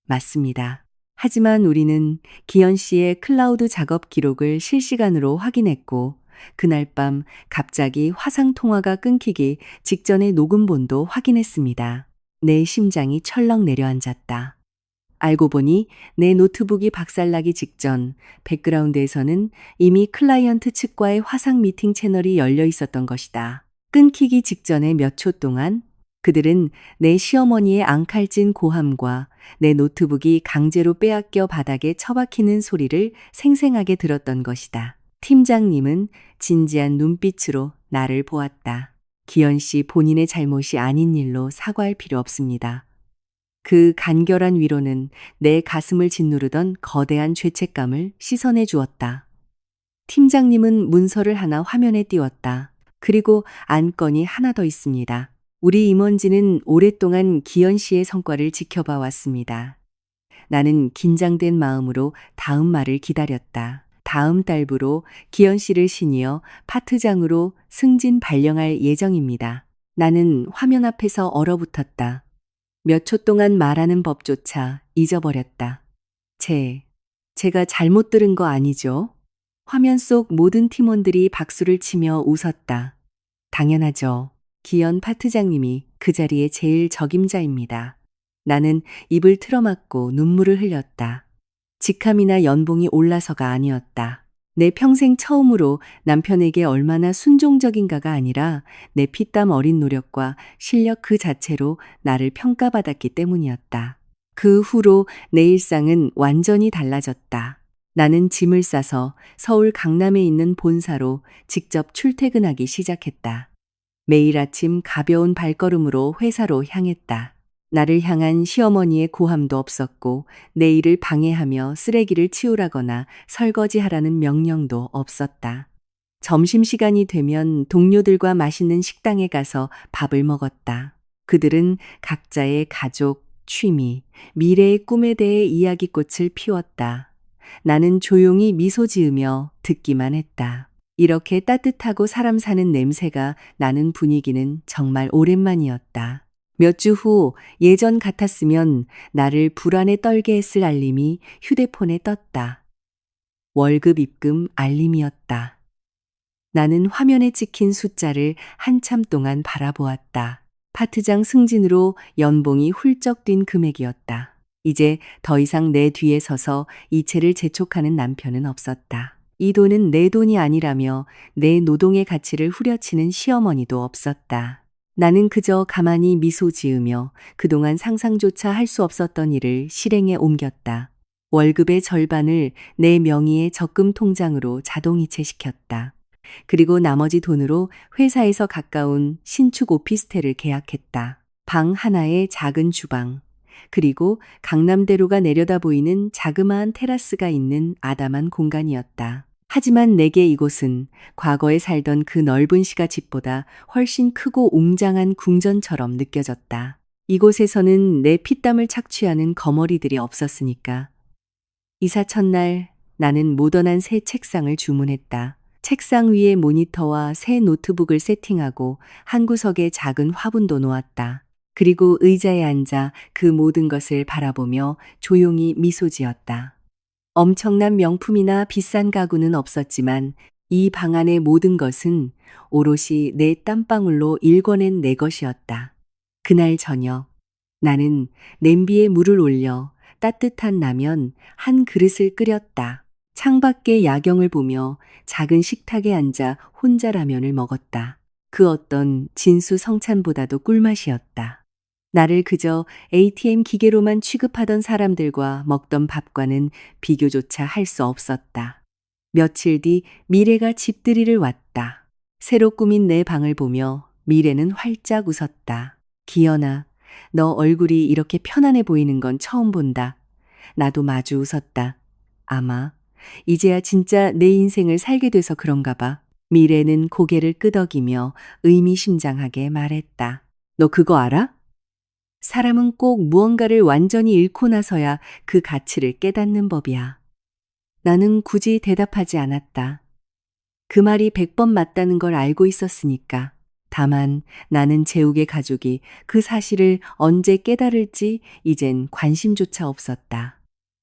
맞습니다. 하지만 우리는 기현 씨의 클라우드 작업 기록을 실시간으로 확인했고, 그날 밤 갑자기 화상 통화가 끊기기 직전의 녹음본도 확인했습니다. 내 심장이 철렁 내려앉았다. 알고 보니 내 노트북이 박살나기 직전 백그라운드에서는 이미 클라이언트 측과의 화상 미팅 채널이 열려 있었던 것이다. 끊기기 직전의 몇 초 동안 그들은 내 시어머니의 앙칼진 고함과 내 노트북이 강제로 빼앗겨 바닥에 처박히는 소리를 생생하게 들었던 것이다. 팀장님은 진지한 눈빛으로 나를 보았다. 기현 씨, 본인의 잘못이 아닌 일로 사과할 필요 없습니다. 그 간결한 위로는 내 가슴을 짓누르던 거대한 죄책감을 씻어내 주었다. 팀장님은 문서를 하나 화면에 띄웠다. 그리고 안건이 하나 더 있습니다. 우리 임원진은 오랫동안 기현 씨의 성과를 지켜봐 왔습니다. 나는 긴장된 마음으로 다음 말을 기다렸다. 다음 달부로 기현 씨를 시니어 파트장으로 승진 발령할 예정입니다. 나는 화면 앞에서 얼어붙었다. 몇 초 동안 말하는 법조차 잊어버렸다. 제가 잘못 들은 거 아니죠? 화면 속 모든 팀원들이 박수를 치며 웃었다. 당연하죠. 기현 파트장님이 그 자리의 제일 적임자입니다. 나는 입을 틀어막고 눈물을 흘렸다. 직함이나 연봉이 올라서가 아니었다. 내 평생 처음으로 남편에게 얼마나 순종적인가가 아니라 내 피땀 어린 노력과 실력 그 자체로 나를 평가받았기 때문이었다. 그 후로 내 일상은 완전히 달라졌다. 나는 짐을 싸서 서울 강남에 있는 본사로 직접 출퇴근하기 시작했다. 매일 아침 가벼운 발걸음으로 회사로 향했다. 나를 향한 시어머니의 고함도 없었고 내 일을 방해하며 쓰레기를 치우라거나 설거지하라는 명령도 없었다. 점심시간이 되면 동료들과 맛있는 식당에 가서 밥을 먹었다. 그들은 각자의 가족, 취미, 미래의 꿈에 대해 이야기꽃을 피웠다. 나는 조용히 미소 지으며 듣기만 했다. 이렇게 따뜻하고 사람 사는 냄새가 나는 분위기는 정말 오랜만이었다. 몇 주 후 예전 같았으면 나를 불안에 떨게 했을 알림이 휴대폰에 떴다. 월급 입금 알림이었다. 나는 화면에 찍힌 숫자를 한참 동안 바라보았다. 파트장 승진으로 연봉이 훌쩍 뛴 금액이었다. 이제 더 이상 내 뒤에 서서 이체를 재촉하는 남편은 없었다. 이 돈은 내 돈이 아니라며 내 노동의 가치를 후려치는 시어머니도 없었다. 나는 그저 가만히 미소 지으며 그동안 상상조차 할 수 없었던 일을 실행에 옮겼다. 월급의 절반을 내 명의의 적금 통장으로 자동이체시켰다. 그리고 나머지 돈으로 회사에서 가까운 신축 오피스텔을 계약했다. 방 하나에 작은 주방, 그리고 강남대로가 내려다 보이는 자그마한 테라스가 있는 아담한 공간이었다. 하지만 내게 이곳은 과거에 살던 그 넓은 시가집보다 훨씬 크고 웅장한 궁전처럼 느껴졌다. 이곳에서는 내 피땀을 착취하는 거머리들이 없었으니까. 이사 첫날 나는 모던한 새 책상을 주문했다. 책상 위에 모니터와 새 노트북을 세팅하고 한 구석에 작은 화분도 놓았다. 그리고 의자에 앉아 그 모든 것을 바라보며 조용히 미소 지었다. 엄청난 명품이나 비싼 가구는 없었지만 이 방 안의 모든 것은 오롯이 내 땀방울로 일궈낸 내 것이었다. 그날 저녁 나는 냄비에 물을 올려 따뜻한 라면 한 그릇을 끓였다. 창밖의 야경을 보며 작은 식탁에 앉아 혼자 라면을 먹었다. 그 어떤 진수성찬보다도 꿀맛이었다. 나를 그저 ATM 기계로만 취급하던 사람들과 먹던 밥과는 비교조차 할 수 없었다. 며칠 뒤 미래가 집들이를 왔다. 새로 꾸민 내 방을 보며 미래는 활짝 웃었다. 기현아, 너 얼굴이 이렇게 편안해 보이는 건 처음 본다. 나도 마주 웃었다. 아마 이제야 진짜 내 인생을 살게 돼서 그런가 봐. 미래는 고개를 끄덕이며 의미심장하게 말했다. 너 그거 알아? 사람은 꼭 무언가를 완전히 잃고 나서야 그 가치를 깨닫는 법이야. 나는 굳이 대답하지 않았다. 그 말이 100번 맞다는 걸 알고 있었으니까. 다만 나는 재욱의 가족이 그 사실을 언제 깨달을지 이젠 관심조차 없었다.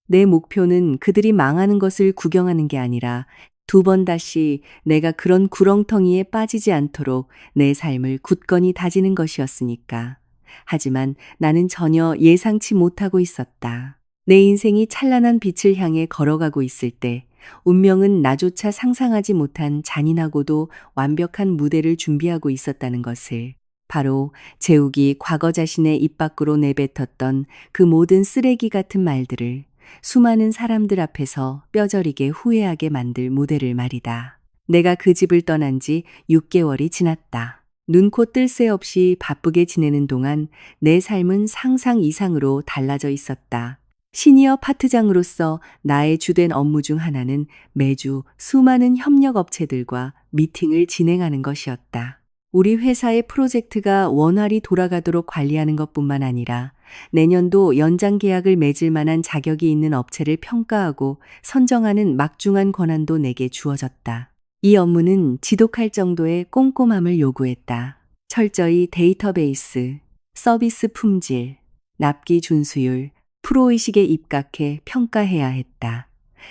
내 목표는 그들이 망하는 것을 구경하는 게 아니라 두 번 다시 내가 그런 구렁텅이에 빠지지 않도록 내 삶을 굳건히 다지는 것이었으니까. 하지만 나는 전혀 예상치 못하고 있었다. 내 인생이 찬란한 빛을 향해 걸어가고 있을 때 운명은 나조차 상상하지 못한 잔인하고도 완벽한 무대를 준비하고 있었다는 것을. 바로 재욱이 과거 자신의 입 밖으로 내뱉었던 그 모든 쓰레기 같은 말들을 수많은 사람들 앞에서 뼈저리게 후회하게 만들 무대를 말이다. 내가 그 집을 떠난 지 6개월이 지났다. 눈코 뜰 새 없이 바쁘게 지내는 동안 내 삶은 상상 이상으로 달라져 있었다. 시니어 파트장으로서 나의 주된 업무 중 하나는 매주 수많은 협력 업체들과 미팅을 진행하는 것이었다. 우리 회사의 프로젝트가 원활히 돌아가도록 관리하는 것뿐만 아니라 내년도 연장 계약을 맺을 만한 자격이 있는 업체를 평가하고 선정하는 막중한 권한도 내게 주어졌다. 이 업무는 지독할 정도의 꼼꼼함을 요구했다. 철저히 데이터베이스, 서비스 품질, 납기 준수율, 프로의식에 입각해 평가해야 했다.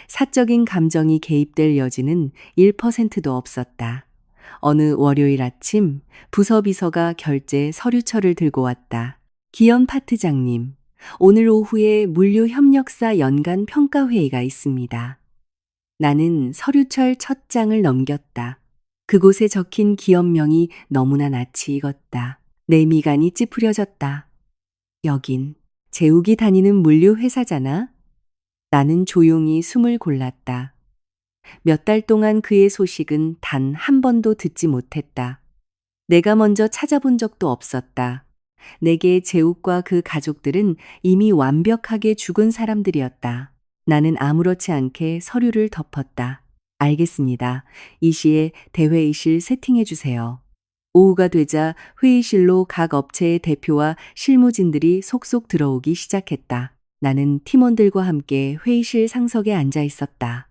사적인 감정이 개입될 여지는 1%도 없었다. 어느 월요일 아침 부서 비서가 결제 서류철을 들고 왔다. 기현 파트장님, 오늘 오후에 물류협력사 연간 평가회의가 있습니다. 나는 서류철 첫 장을 넘겼다. 그곳에 적힌 기업명이 너무나 낯이 익었다. 내 미간이 찌푸려졌다. 여긴 재욱이 다니는 물류회사잖아. 나는 조용히 숨을 골랐다. 몇 달 동안 그의 소식은 단 한 번도 듣지 못했다. 내가 먼저 찾아본 적도 없었다. 내게 재욱과 그 가족들은 이미 완벽하게 죽은 사람들이었다. 나는 아무렇지 않게 서류를 덮었다. 알겠습니다. 이 시에 대회의실 세팅해 주세요. 오후가 되자 회의실로 각 업체의 대표와 실무진들이 속속 들어오기 시작했다. 나는 팀원들과 함께 회의실 상석에 앉아 있었다.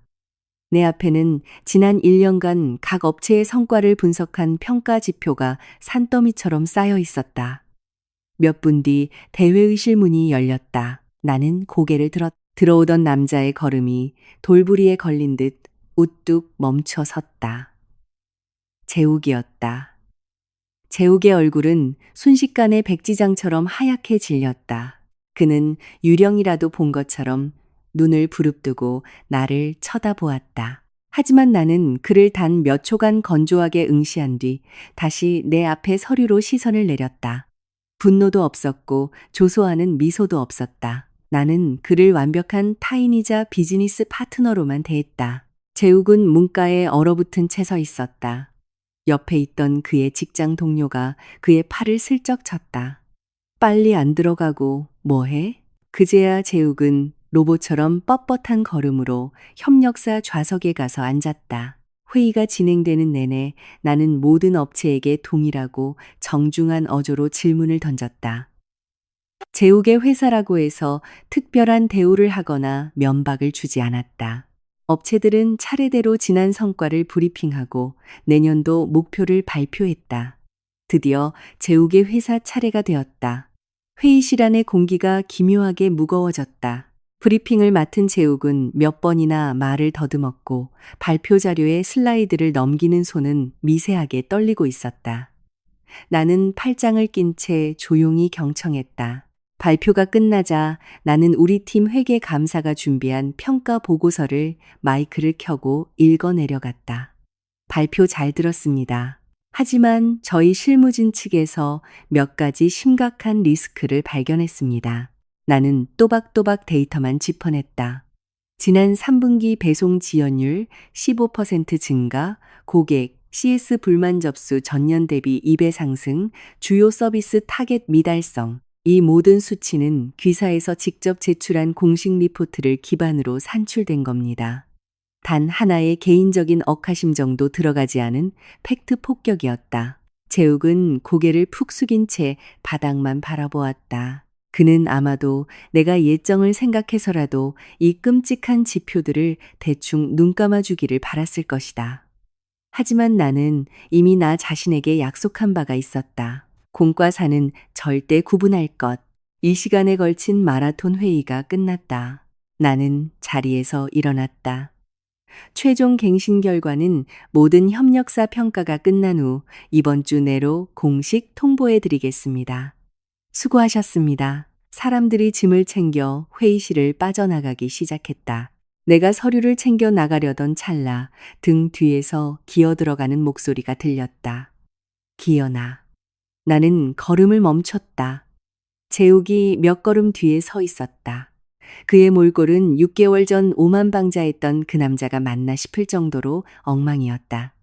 내 앞에는 지난 1년간 각 업체의 성과를 분석한 평가 지표가 산더미처럼 쌓여 있었다. 몇 분 뒤 대회의실 문이 열렸다. 나는 고개를 들어오던 남자의 걸음이 돌부리에 걸린 듯 우뚝 멈춰 섰다. 재욱이었다. 재욱의 얼굴은 순식간에 백지장처럼 하얗게 질렸다. 그는 유령이라도 본 것처럼 눈을 부릅뜨고 나를 쳐다보았다. 하지만 나는 그를 단 몇 초간 건조하게 응시한 뒤 다시 내 앞에 서류로 시선을 내렸다. 분노도 없었고 조소하는 미소도 없었다. 나는 그를 완벽한 타인이자 비즈니스 파트너로만 대했다. 재욱은 문가에 얼어붙은 채 서 있었다. 옆에 있던 그의 직장 동료가 그의 팔을 슬쩍 쳤다. 빨리 안 들어가고 뭐해? 그제야 재욱은 로봇처럼 뻣뻣한 걸음으로 협력사 좌석에 가서 앉았다. 회의가 진행되는 내내 나는 모든 업체에게 동일하고 정중한 어조로 질문을 던졌다. 재욱의 회사라고 해서 특별한 대우를 하거나 면박을 주지 않았다. 업체들은 차례대로 지난 성과를 브리핑하고 내년도 목표를 발표했다. 드디어 재욱의 회사 차례가 되었다. 회의실 안의 공기가 기묘하게 무거워졌다. 브리핑을 맡은 재욱은 몇 번이나 말을 더듬었고 발표 자료에 슬라이드를 넘기는 손은 미세하게 떨리고 있었다. 나는 팔짱을 낀 채 조용히 경청했다. 발표가 끝나자 나는 우리 팀 회계 감사가 준비한 평가 보고서를 마이크를 켜고 읽어 내려갔다. 발표 잘 들었습니다. 하지만 저희 실무진 측에서 몇 가지 심각한 리스크를 발견했습니다. 나는 또박또박 데이터만 짚어냈다. 지난 3분기 배송 지연율 15% 증가, 고객 CS 불만 접수 전년 대비 2배 상승, 주요 서비스 타겟 미달성. 이 모든 수치는 귀사에서 직접 제출한 공식 리포트를 기반으로 산출된 겁니다. 단 하나의 개인적인 억하심 정도 들어가지 않은 팩트 폭격이었다. 재욱은 고개를 푹 숙인 채 바닥만 바라보았다. 그는 아마도 내가 예정을 생각해서라도 이 끔찍한 지표들을 대충 눈 감아주기를 바랐을 것이다. 하지만 나는 이미 나 자신에게 약속한 바가 있었다. 공과 사는 절대 구분할 것. 이 시간에 걸친 마라톤 회의가 끝났다. 나는 자리에서 일어났다. 최종 갱신 결과는 모든 협력사 평가가 끝난 후 이번 주 내로 공식 통보해 드리겠습니다. 수고하셨습니다. 사람들이 짐을 챙겨 회의실을 빠져나가기 시작했다. 내가 서류를 챙겨 나가려던 찰나 등 뒤에서 기어 들어가는 목소리가 들렸다. 기어나. 나는 걸음을 멈췄다. 재욱이 몇 걸음 뒤에 서 있었다. 그의 몰골은 6개월 전 오만방자했던 그 남자가 맞나 싶을 정도로 엉망이었다.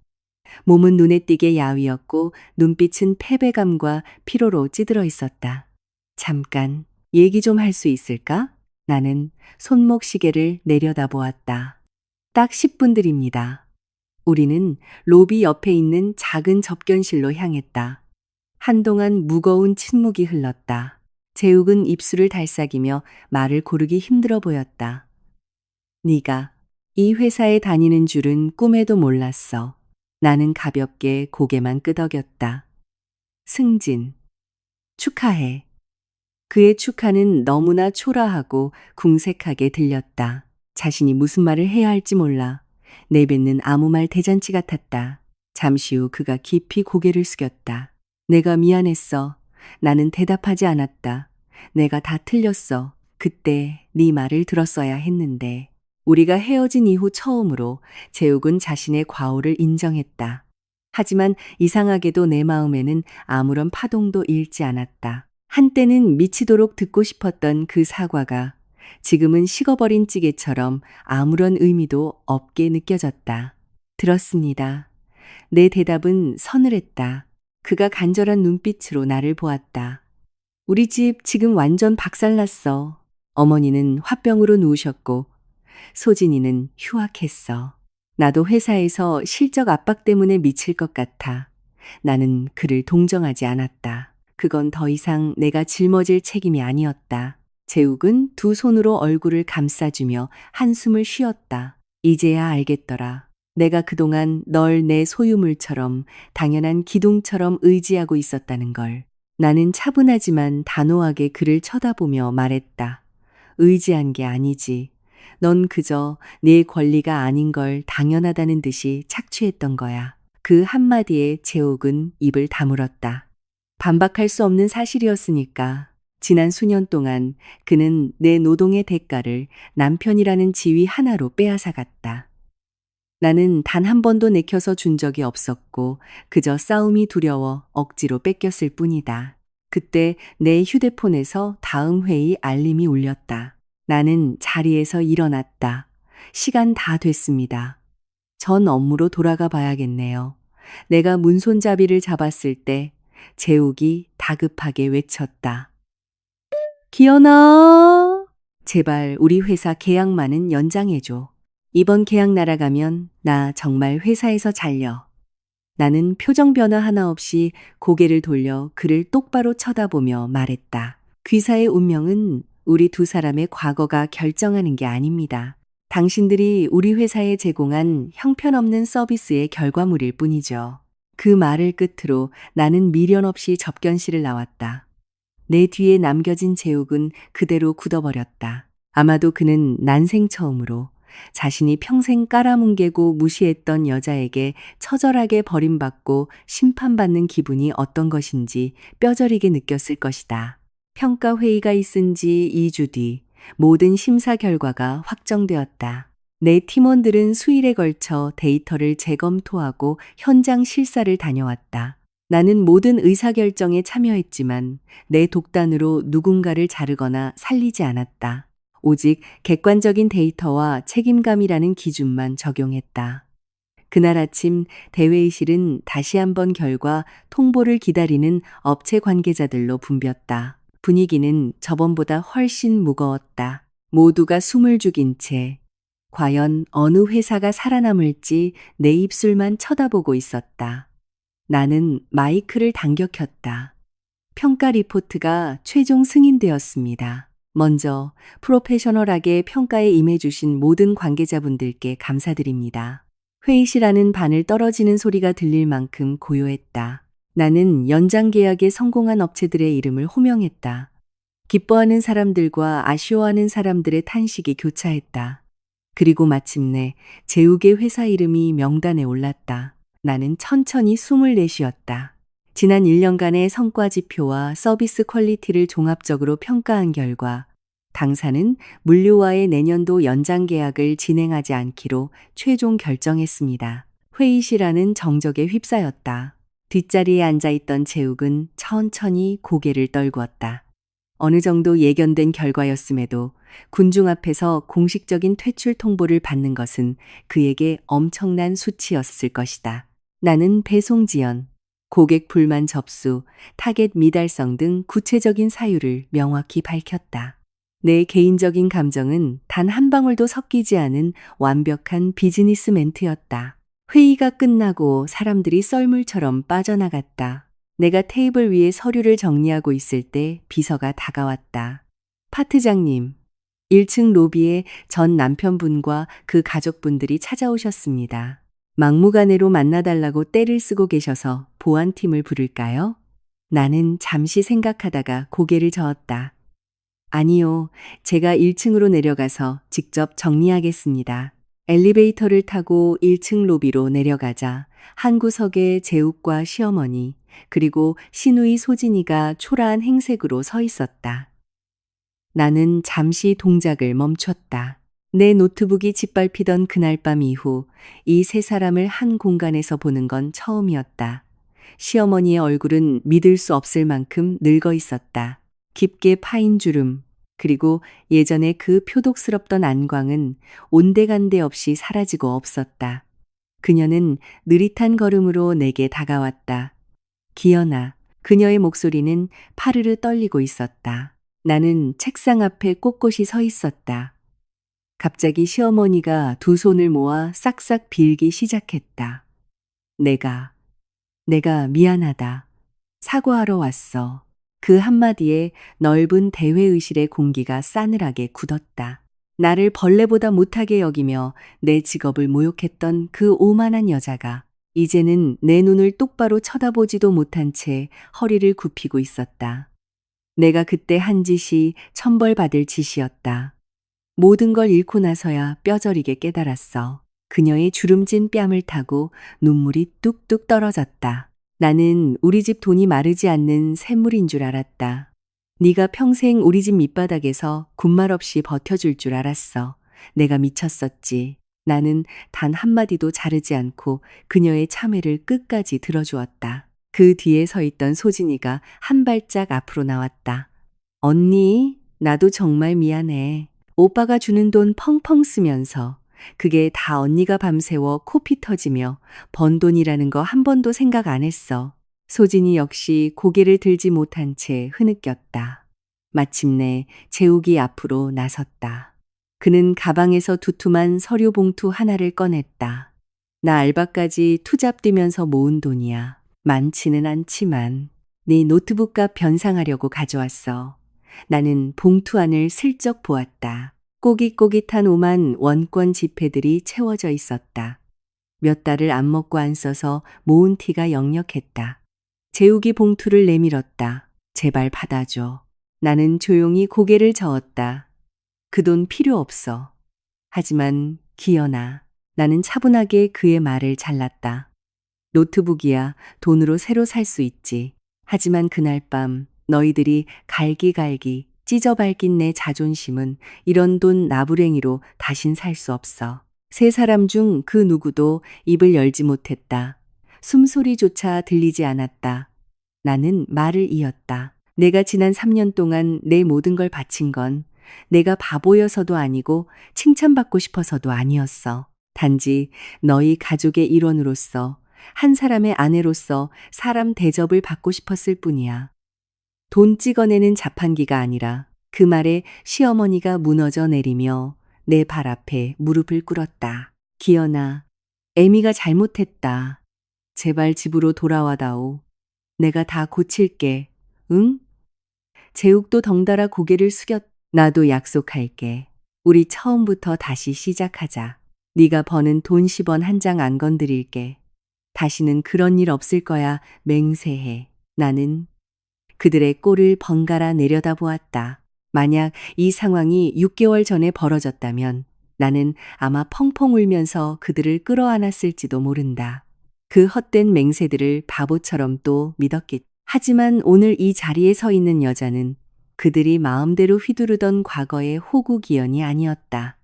몸은 눈에 띄게 야위었고 눈빛은 패배감과 피로로 찌들어 있었다. 잠깐 얘기 좀 할 수 있을까? 나는 손목 시계를 내려다보았다. 딱 10분 드립니다. 우리는 로비 옆에 있는 작은 접견실로 향했다. 한동안 무거운 침묵이 흘렀다. 재욱은 입술을 달싹이며 말을 고르기 힘들어 보였다. 네가 이 회사에 다니는 줄은 꿈에도 몰랐어. 나는 가볍게 고개만 끄덕였다. 승진. 축하해. 그의 축하는 너무나 초라하고 궁색하게 들렸다. 자신이 무슨 말을 해야 할지 몰라. 내뱉는 아무 말 대잔치 같았다. 잠시 후 그가 깊이 고개를 숙였다. 내가 미안했어. 나는 대답하지 않았다. 내가 다 틀렸어. 그때 네 말을 들었어야 했는데. 우리가 헤어진 이후 처음으로 재욱은 자신의 과오를 인정했다. 하지만 이상하게도 내 마음에는 아무런 파동도 일지 않았다. 한때는 미치도록 듣고 싶었던 그 사과가 지금은 식어버린 찌개처럼 아무런 의미도 없게 느껴졌다. 들었습니다. 내 대답은 서늘했다. 그가 간절한 눈빛으로 나를 보았다. 우리 집 지금 완전 박살났어. 어머니는 화병으로 누우셨고 소진이는 휴학했어. 나도 회사에서 실적 압박 때문에 미칠 것 같아. 나는 그를 동정하지 않았다. 그건 더 이상 내가 짊어질 책임이 아니었다. 재욱은 두 손으로 얼굴을 감싸주며 한숨을 쉬었다. 이제야 알겠더라. 내가 그동안 널 내 소유물처럼 당연한 기둥처럼 의지하고 있었다는 걸. 나는 차분하지만 단호하게 그를 쳐다보며 말했다. 의지한 게 아니지. 넌 그저 내 권리가 아닌 걸 당연하다는 듯이 착취했던 거야. 그 한마디에 재욱은 입을 다물었다. 반박할 수 없는 사실이었으니까. 지난 수년 동안 그는 내 노동의 대가를 남편이라는 지위 하나로 빼앗아갔다. 나는 단 한 번도 내켜서 준 적이 없었고 그저 싸움이 두려워 억지로 뺏겼을 뿐이다. 그때 내 휴대폰에서 다음 회의 알림이 울렸다. 나는 자리에서 일어났다. 시간 다 됐습니다. 전 업무로 돌아가 봐야겠네요. 내가 문손잡이를 잡았을 때 재욱이 다급하게 외쳤다. 기현아, 제발 우리 회사 계약만은 연장해줘. 이번 계약 날아가면 나 정말 회사에서 잘려. 나는 표정 변화 하나 없이 고개를 돌려 그를 똑바로 쳐다보며 말했다. 귀사의 운명은 우리 두 사람의 과거가 결정하는 게 아닙니다. 당신들이 우리 회사에 제공한 형편없는 서비스의 결과물일 뿐이죠. 그 말을 끝으로 나는 미련 없이 접견실을 나왔다. 내 뒤에 남겨진 재욱은 그대로 굳어버렸다. 아마도 그는 난생 처음으로 자신이 평생 깔아뭉개고 무시했던 여자에게 처절하게 버림받고 심판받는 기분이 어떤 것인지 뼈저리게 느꼈을 것이다. 평가회의가 있은 지 2주 뒤 모든 심사 결과가 확정되었다. 내 팀원들은 수일에 걸쳐 데이터를 재검토하고 현장 실사를 다녀왔다. 나는 모든 의사결정에 참여했지만 내 독단으로 누군가를 자르거나 살리지 않았다. 오직 객관적인 데이터와 책임감이라는 기준만 적용했다. 그날 아침 대회의실은 다시 한번 결과 통보를 기다리는 업체 관계자들로 붐볐다. 분위기는 저번보다 훨씬 무거웠다. 모두가 숨을 죽인 채 과연 어느 회사가 살아남을지 내 입술만 쳐다보고 있었다. 나는 마이크를 당겨 켰다. 평가 리포트가 최종 승인되었습니다. 먼저 프로페셔널하게 평가에 임해주신 모든 관계자분들께 감사드립니다. 회의실 안은 바늘 떨어지는 소리가 들릴 만큼 고요했다. 나는 연장 계약에 성공한 업체들의 이름을 호명했다. 기뻐하는 사람들과 아쉬워하는 사람들의 탄식이 교차했다. 그리고 마침내 재욱의 회사 이름이 명단에 올랐다. 나는 천천히 숨을 내쉬었다. 지난 1년간의 성과 지표와 서비스 퀄리티를 종합적으로 평가한 결과 당사는 물류와의 내년도 연장 계약을 진행하지 않기로 최종 결정했습니다. 회의실 안은 정적에 휩싸였다. 뒷자리에 앉아있던 재욱은 천천히 고개를 떨구었다. 어느 정도 예견된 결과였음에도 군중 앞에서 공식적인 퇴출 통보를 받는 것은 그에게 엄청난 수치였을 것이다. 나는 배송 지연, 고객 불만 접수, 타겟 미달성 등 구체적인 사유를 명확히 밝혔다. 내 개인적인 감정은 단 한 방울도 섞이지 않은 완벽한 비즈니스 멘트였다. 회의가 끝나고 사람들이 썰물처럼 빠져나갔다. 내가 테이블 위에 서류를 정리하고 있을 때 비서가 다가왔다. 파트장님, 1층 로비에 전 남편분과 그 가족분들이 찾아오셨습니다. 막무가내로 만나달라고 떼를 쓰고 계셔서 보안팀을 부를까요? 나는 잠시 생각하다가 고개를 저었다. 아니요, 제가 1층으로 내려가서 직접 정리하겠습니다. 엘리베이터를 타고 1층 로비로 내려가자 한 구석에 재욱과 시어머니, 그리고 시누이 소진이가 초라한 행색으로 서 있었다. 나는 잠시 동작을 멈췄다. 내 노트북이 짓밟히던 그날 밤 이후 이 세 사람을 한 공간에서 보는 건 처음이었다. 시어머니의 얼굴은 믿을 수 없을 만큼 늙어 있었다. 깊게 파인 주름, 그리고 예전에 그 표독스럽던 안광은 온데간데 없이 사라지고 없었다. 그녀는 느릿한 걸음으로 내게 다가왔다. 기현아, 그녀의 목소리는 파르르 떨리고 있었다. 나는 책상 앞에 꼿꼿이 서 있었다. 갑자기 시어머니가 두 손을 모아 싹싹 빌기 시작했다. 내가 내가 미안하다. 사과하러 왔어. 그 한마디에 넓은 대회의실의 공기가 싸늘하게 굳었다. 나를 벌레보다 못하게 여기며 내 직업을 모욕했던 그 오만한 여자가 이제는 내 눈을 똑바로 쳐다보지도 못한 채 허리를 굽히고 있었다. 내가 그때 한 짓이 천벌받을 짓이었다. 모든 걸 잃고 나서야 뼈저리게 깨달았어. 그녀의 주름진 뺨을 타고 눈물이 뚝뚝 떨어졌다. 나는 우리 집 돈이 마르지 않는 샘물인 줄 알았다. 네가 평생 우리 집 밑바닥에서 군말 없이 버텨줄 줄 알았어. 내가 미쳤었지. 나는 단 한마디도 자르지 않고 그녀의 참회를 끝까지 들어주었다. 그 뒤에 서 있던 소진이가 한 발짝 앞으로 나왔다. 언니, 나도 정말 미안해. 오빠가 주는 돈 펑펑 쓰면서 그게 다 언니가 밤새워 코피 터지며 번 돈이라는 거 한 번도 생각 안 했어. 소진이 역시 고개를 들지 못한 채 흐느꼈다. 마침내 재욱이 앞으로 나섰다. 그는 가방에서 두툼한 서류 봉투 하나를 꺼냈다. 나 알바까지 투잡 뛰면서 모은 돈이야. 많지는 않지만 네 노트북 값 변상하려고 가져왔어. 나는 봉투 안을 슬쩍 보았다. 꼬깃꼬깃한 오만 원권 지폐들이 채워져 있었다. 몇 달을 안 먹고 안 써서 모은 티가 역력했다. 재욱이 봉투를 내밀었다. 제발 받아줘. 나는 조용히 고개를 저었다. 그 돈 필요 없어. 하지만 기연아, 나는 차분하게 그의 말을 잘랐다. 노트북이야 돈으로 새로 살 수 있지. 하지만 그날 밤 너희들이 갈기갈기 찢어 밝힌 내 자존심은 이런 돈 나부랭이로 다신 살 수 없어. 세 사람 중 그 누구도 입을 열지 못했다. 숨소리조차 들리지 않았다. 나는 말을 이었다. 내가 지난 3년 동안 내 모든 걸 바친 건 내가 바보여서도 아니고 칭찬받고 싶어서도 아니었어. 단지 너희 가족의 일원으로서 한 사람의 아내로서 사람 대접을 받고 싶었을 뿐이야. 돈 찍어내는 자판기가 아니라. 그 말에 시어머니가 무너져 내리며 내 발 앞에 무릎을 꿇었다. 기연아, 애미가 잘못했다. 제발 집으로 돌아와다오. 내가 다 고칠게. 응? 재욱도 덩달아 고개를 숙였. 나도 약속할게. 우리 처음부터 다시 시작하자. 네가 버는 돈 10원 한 장 안 건드릴게. 다시는 그런 일 없을 거야. 맹세해. 나는 그들의 꼴을 번갈아 내려다보았다. 만약 이 상황이 6개월 전에 벌어졌다면 나는 아마 펑펑 울면서 그들을 끌어안았을지도 모른다. 그 헛된 맹세들을 바보처럼 또 믿었겠지. 하지만 오늘 이 자리에 서 있는 여자는 그들이 마음대로 휘두르던 과거의 호구기연이 아니었다.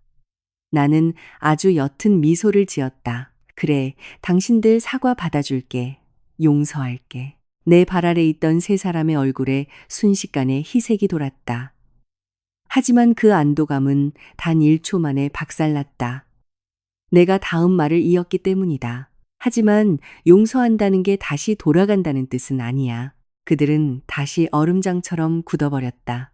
나는 아주 옅은 미소를 지었다. 그래, 당신들 사과 받아줄게. 용서할게. 내 발 아래 있던 세 사람의 얼굴에 순식간에 희색이 돌았다. 하지만 그 안도감은 단 1초 만에 박살났다. 내가 다음 말을 이었기 때문이다. 하지만 용서한다는 게 다시 돌아간다는 뜻은 아니야. 그들은 다시 얼음장처럼 굳어버렸다.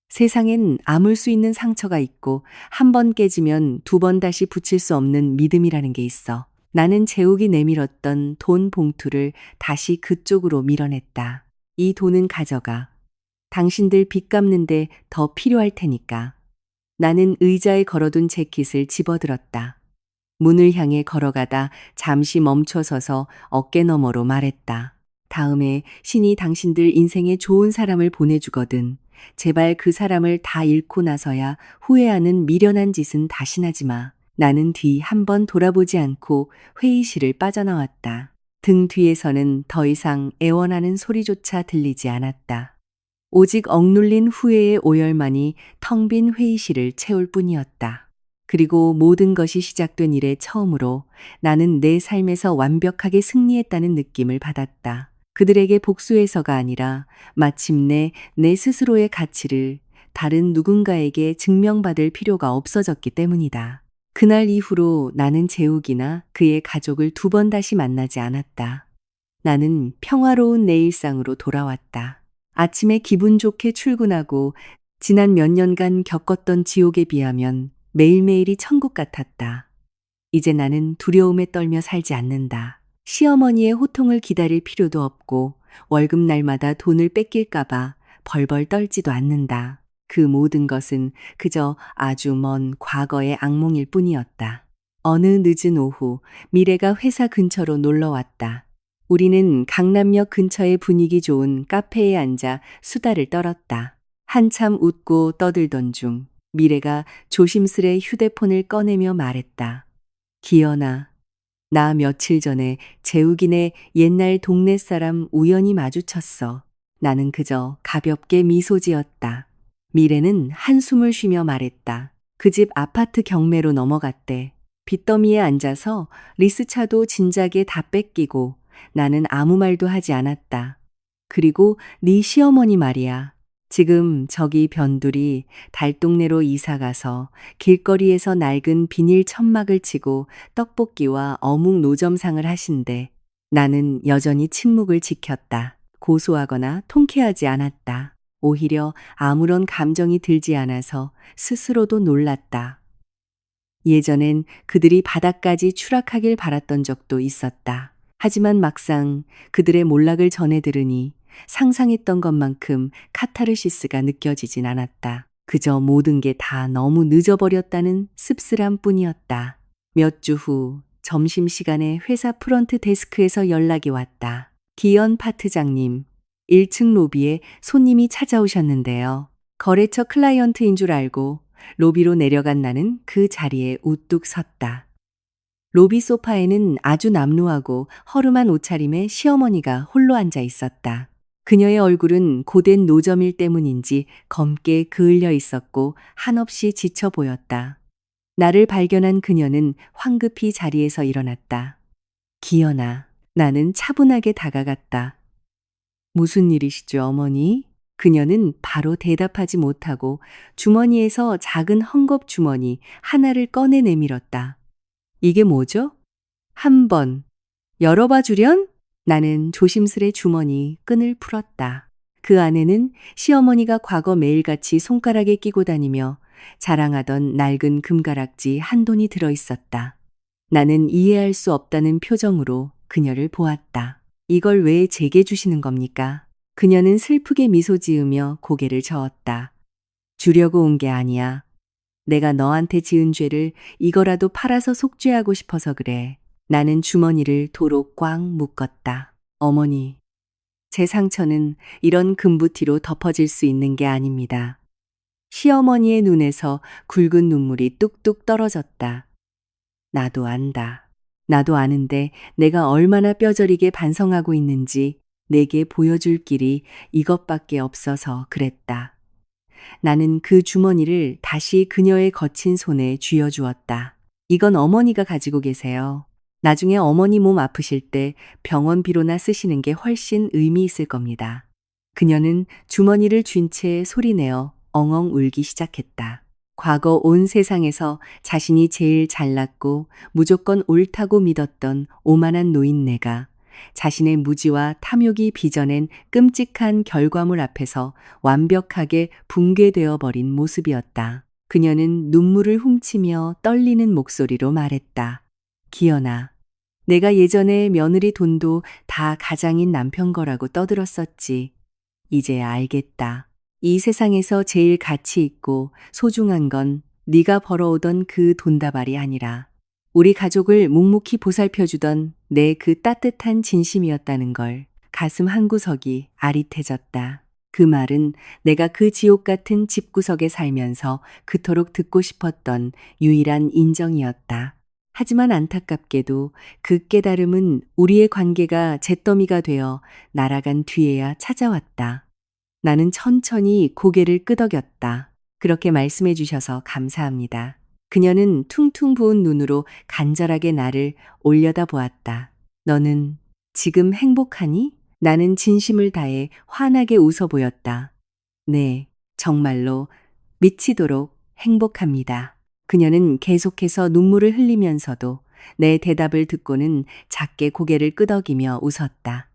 세상엔 아물 수 있는 상처가 있고 한 번 깨지면 2번 다시 붙일 수 없는 믿음이라는 게 있어. 나는 재욱이 내밀었던 돈 봉투를 다시 그쪽으로 밀어냈다. 이 돈은 가져가. 당신들 빚 갚는데 더 필요할 테니까. 나는 의자에 걸어둔 재킷을 집어들었다. 문을 향해 걸어가다 잠시 멈춰서서 어깨 너머로 말했다. 다음에 신이 당신들 인생에 좋은 사람을 보내주거든. 제발 그 사람을 다 잃고 나서야 후회하는 미련한 짓은 다신 하지 마. 나는 뒤 한 번 돌아보지 않고 회의실을 빠져나왔다. 등 뒤에서는 더 이상 애원하는 소리조차 들리지 않았다. 오직 억눌린 후회의 오열만이 텅 빈 회의실을 채울 뿐이었다. 그리고 모든 것이 시작된 이래 처음으로 나는 내 삶에서 완벽하게 승리했다는 느낌을 받았다. 그들에게 복수해서가 아니라 마침내 내 스스로의 가치를 다른 누군가에게 증명받을 필요가 없어졌기 때문이다. 그날 이후로 나는 재욱이나 그의 가족을 2번 다시 만나지 않았다. 나는 평화로운 내 일상으로 돌아왔다. 아침에 기분 좋게 출근하고 지난 몇 년간 겪었던 지옥에 비하면 매일매일이 천국 같았다. 이제 나는 두려움에 떨며 살지 않는다. 시어머니의 호통을 기다릴 필요도 없고 월급 날마다 돈을 뺏길까봐 벌벌 떨지도 않는다. 그 모든 것은 그저 아주 먼 과거의 악몽일 뿐이었다. 어느 늦은 오후 미래가 회사 근처로 놀러 왔다. 우리는 강남역 근처의 분위기 좋은 카페에 앉아 수다를 떨었다. 한참 웃고 떠들던 중 미래가 조심스레 휴대폰을 꺼내며 말했다. 기연아, 나 며칠 전에 재욱이네 옛날 동네 사람 우연히 마주쳤어. 나는 그저 가볍게 미소 지었다. 미래는 한숨을 쉬며 말했다. 그 집 아파트 경매로 넘어갔대. 빚더미에 앉아서 리스차도 진작에 다 뺏기고 나는 아무 말도 하지 않았다. 그리고 네 시어머니 말이야. 지금 저기 변두리 달동네로 이사가서 길거리에서 낡은 비닐 천막을 치고 떡볶이와 어묵 노점상을 하신대. 나는 여전히 침묵을 지켰다. 고소하거나 통쾌하지 않았다. 오히려 아무런 감정이 들지 않아서 스스로도 놀랐다. 예전엔 그들이 바닥까지 추락하길 바랐던 적도 있었다. 하지만 막상 그들의 몰락을 전해 들으니 상상했던 것만큼 카타르시스가 느껴지진 않았다. 그저 모든 게 다 너무 늦어버렸다는 씁쓸함 뿐이었다. 몇 주 후 점심시간에 회사 프런트 데스크에서 연락이 왔다. 기현 파트장님, 1층 로비에 손님이 찾아오셨는데요. 거래처 클라이언트인 줄 알고 로비로 내려간 나는 그 자리에 우뚝 섰다. 로비 소파에는 아주 남루하고 허름한 옷차림의 시어머니가 홀로 앉아 있었다. 그녀의 얼굴은 고된 노점일 때문인지 검게 그을려 있었고 한없이 지쳐 보였다. 나를 발견한 그녀는 황급히 자리에서 일어났다. 기연아, 나는 차분하게 다가갔다. 무슨 일이시죠, 어머니? 그녀는 바로 대답하지 못하고 주머니에서 작은 헝겊 주머니 하나를 꺼내 내밀었다. 이게 뭐죠? 한 번 열어봐 주련? 나는 조심스레 주머니 끈을 풀었다. 그 안에는 시어머니가 과거 매일같이 손가락에 끼고 다니며 자랑하던 낡은 금가락지 한 돈이 들어 있었다. 나는 이해할 수 없다는 표정으로 그녀를 보았다. 이걸 왜 제게 주시는 겁니까? 그녀는 슬프게 미소 지으며 고개를 저었다. 주려고 온 게 아니야. 내가 너한테 지은 죄를 이거라도 팔아서 속죄하고 싶어서 그래. 나는 주머니를 도로 꽉 묶었다. 어머니, 제 상처는 이런 금부티로 덮어질 수 있는 게 아닙니다. 시어머니의 눈에서 굵은 눈물이 뚝뚝 떨어졌다. 나도 안다. 나도 아는데 내가 얼마나 뼈저리게 반성하고 있는지 내게 보여줄 길이 이것밖에 없어서 그랬다. 나는 그 주머니를 다시 그녀의 거친 손에 쥐어주었다. 이건 어머니가 가지고 계세요. 나중에 어머니 몸 아프실 때 병원비로나 쓰시는 게 훨씬 의미 있을 겁니다. 그녀는 주머니를 쥔 채 소리내어 엉엉 울기 시작했다. 과거 온 세상에서 자신이 제일 잘났고 무조건 옳다고 믿었던 오만한 노인네가 자신의 무지와 탐욕이 빚어낸 끔찍한 결과물 앞에서 완벽하게 붕괴되어 버린 모습이었다. 그녀는 눈물을 훔치며 떨리는 목소리로 말했다. 기연아, 내가 예전에 며느리 돈도 다 가장인 남편 거라고 떠들었었지. 이제 알겠다. 이 세상에서 제일 가치 있고 소중한 건 네가 벌어오던 그 돈다발이 아니라 우리 가족을 묵묵히 보살펴주던 내 그 따뜻한 진심이었다는 걸. 가슴 한구석이 아릿해졌다. 그 말은 내가 그 지옥 같은 집구석에 살면서 그토록 듣고 싶었던 유일한 인정이었다. 하지만 안타깝게도 그 깨달음은 우리의 관계가 잿더미가 되어 날아간 뒤에야 찾아왔다. 나는 천천히 고개를 끄덕였다. 그렇게 말씀해 주셔서 감사합니다. 그녀는 퉁퉁 부은 눈으로 간절하게 나를 올려다 보았다. 너는 지금 행복하니? 나는 진심을 다해 환하게 웃어 보였다. 네, 정말로 미치도록 행복합니다. 그녀는 계속해서 눈물을 흘리면서도 내 대답을 듣고는 작게 고개를 끄덕이며 웃었다.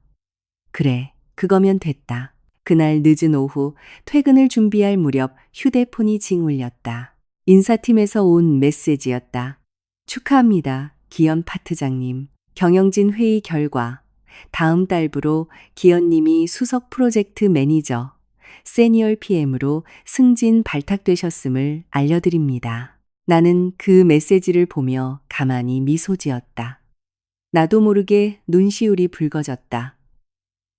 그래, 그거면 됐다. 그날 늦은 오후 퇴근을 준비할 무렵 휴대폰이 징 울렸다. 인사팀에서 온 메시지였다. 축하합니다, 기현 파트장님. 경영진 회의 결과 다음 달부로 기현님이 수석 프로젝트 매니저, 세니얼 PM으로 승진 발탁되셨음을 알려드립니다. 나는 그 메시지를 보며 가만히 미소 지었다. 나도 모르게 눈시울이 붉어졌다.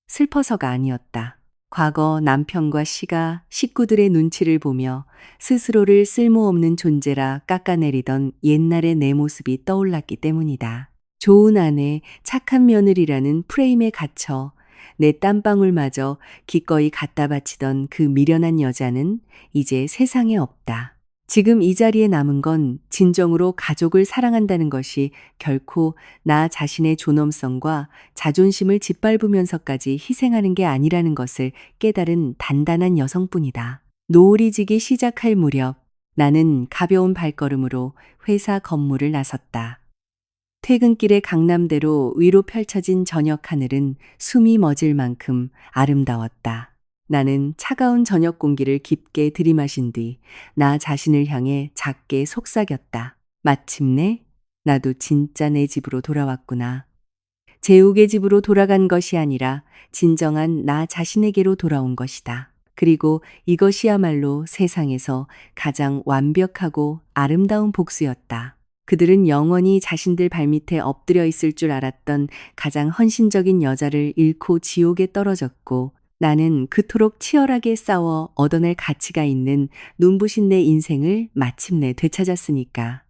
슬퍼서가 아니었다. 과거 남편과 시가 식구들의 눈치를 보며 스스로를 쓸모없는 존재라 깎아내리던 옛날의 내 모습이 떠올랐기 때문이다. 좋은 아내, 착한 며느리라는 프레임에 갇혀 내 땀방울마저 기꺼이 갖다 바치던 그 미련한 여자는 이제 세상에 없다. 지금 이 자리에 남은 건 진정으로 가족을 사랑한다는 것이 결코 나 자신의 존엄성과 자존심을 짓밟으면서까지 희생하는 게 아니라는 것을 깨달은 단단한 여성뿐이다. 노을이 지기 시작할 무렵 나는 가벼운 발걸음으로 회사 건물을 나섰다. 퇴근길의 강남대로 위로 펼쳐진 저녁 하늘은 숨이 멎을 만큼 아름다웠다. 나는 차가운 저녁 공기를 깊게 들이마신 뒤 나 자신을 향해 작게 속삭였다. 마침내 나도 진짜 내 집으로 돌아왔구나. 제욱의 집으로 돌아간 것이 아니라 진정한 나 자신에게로 돌아온 것이다. 그리고 이것이야말로 세상에서 가장 완벽하고 아름다운 복수였다. 그들은 영원히 자신들 발밑에 엎드려 있을 줄 알았던 가장 헌신적인 여자를 잃고 지옥에 떨어졌고 나는 그토록 치열하게 싸워 얻어낼 가치가 있는 눈부신 내 인생을 마침내 되찾았으니까.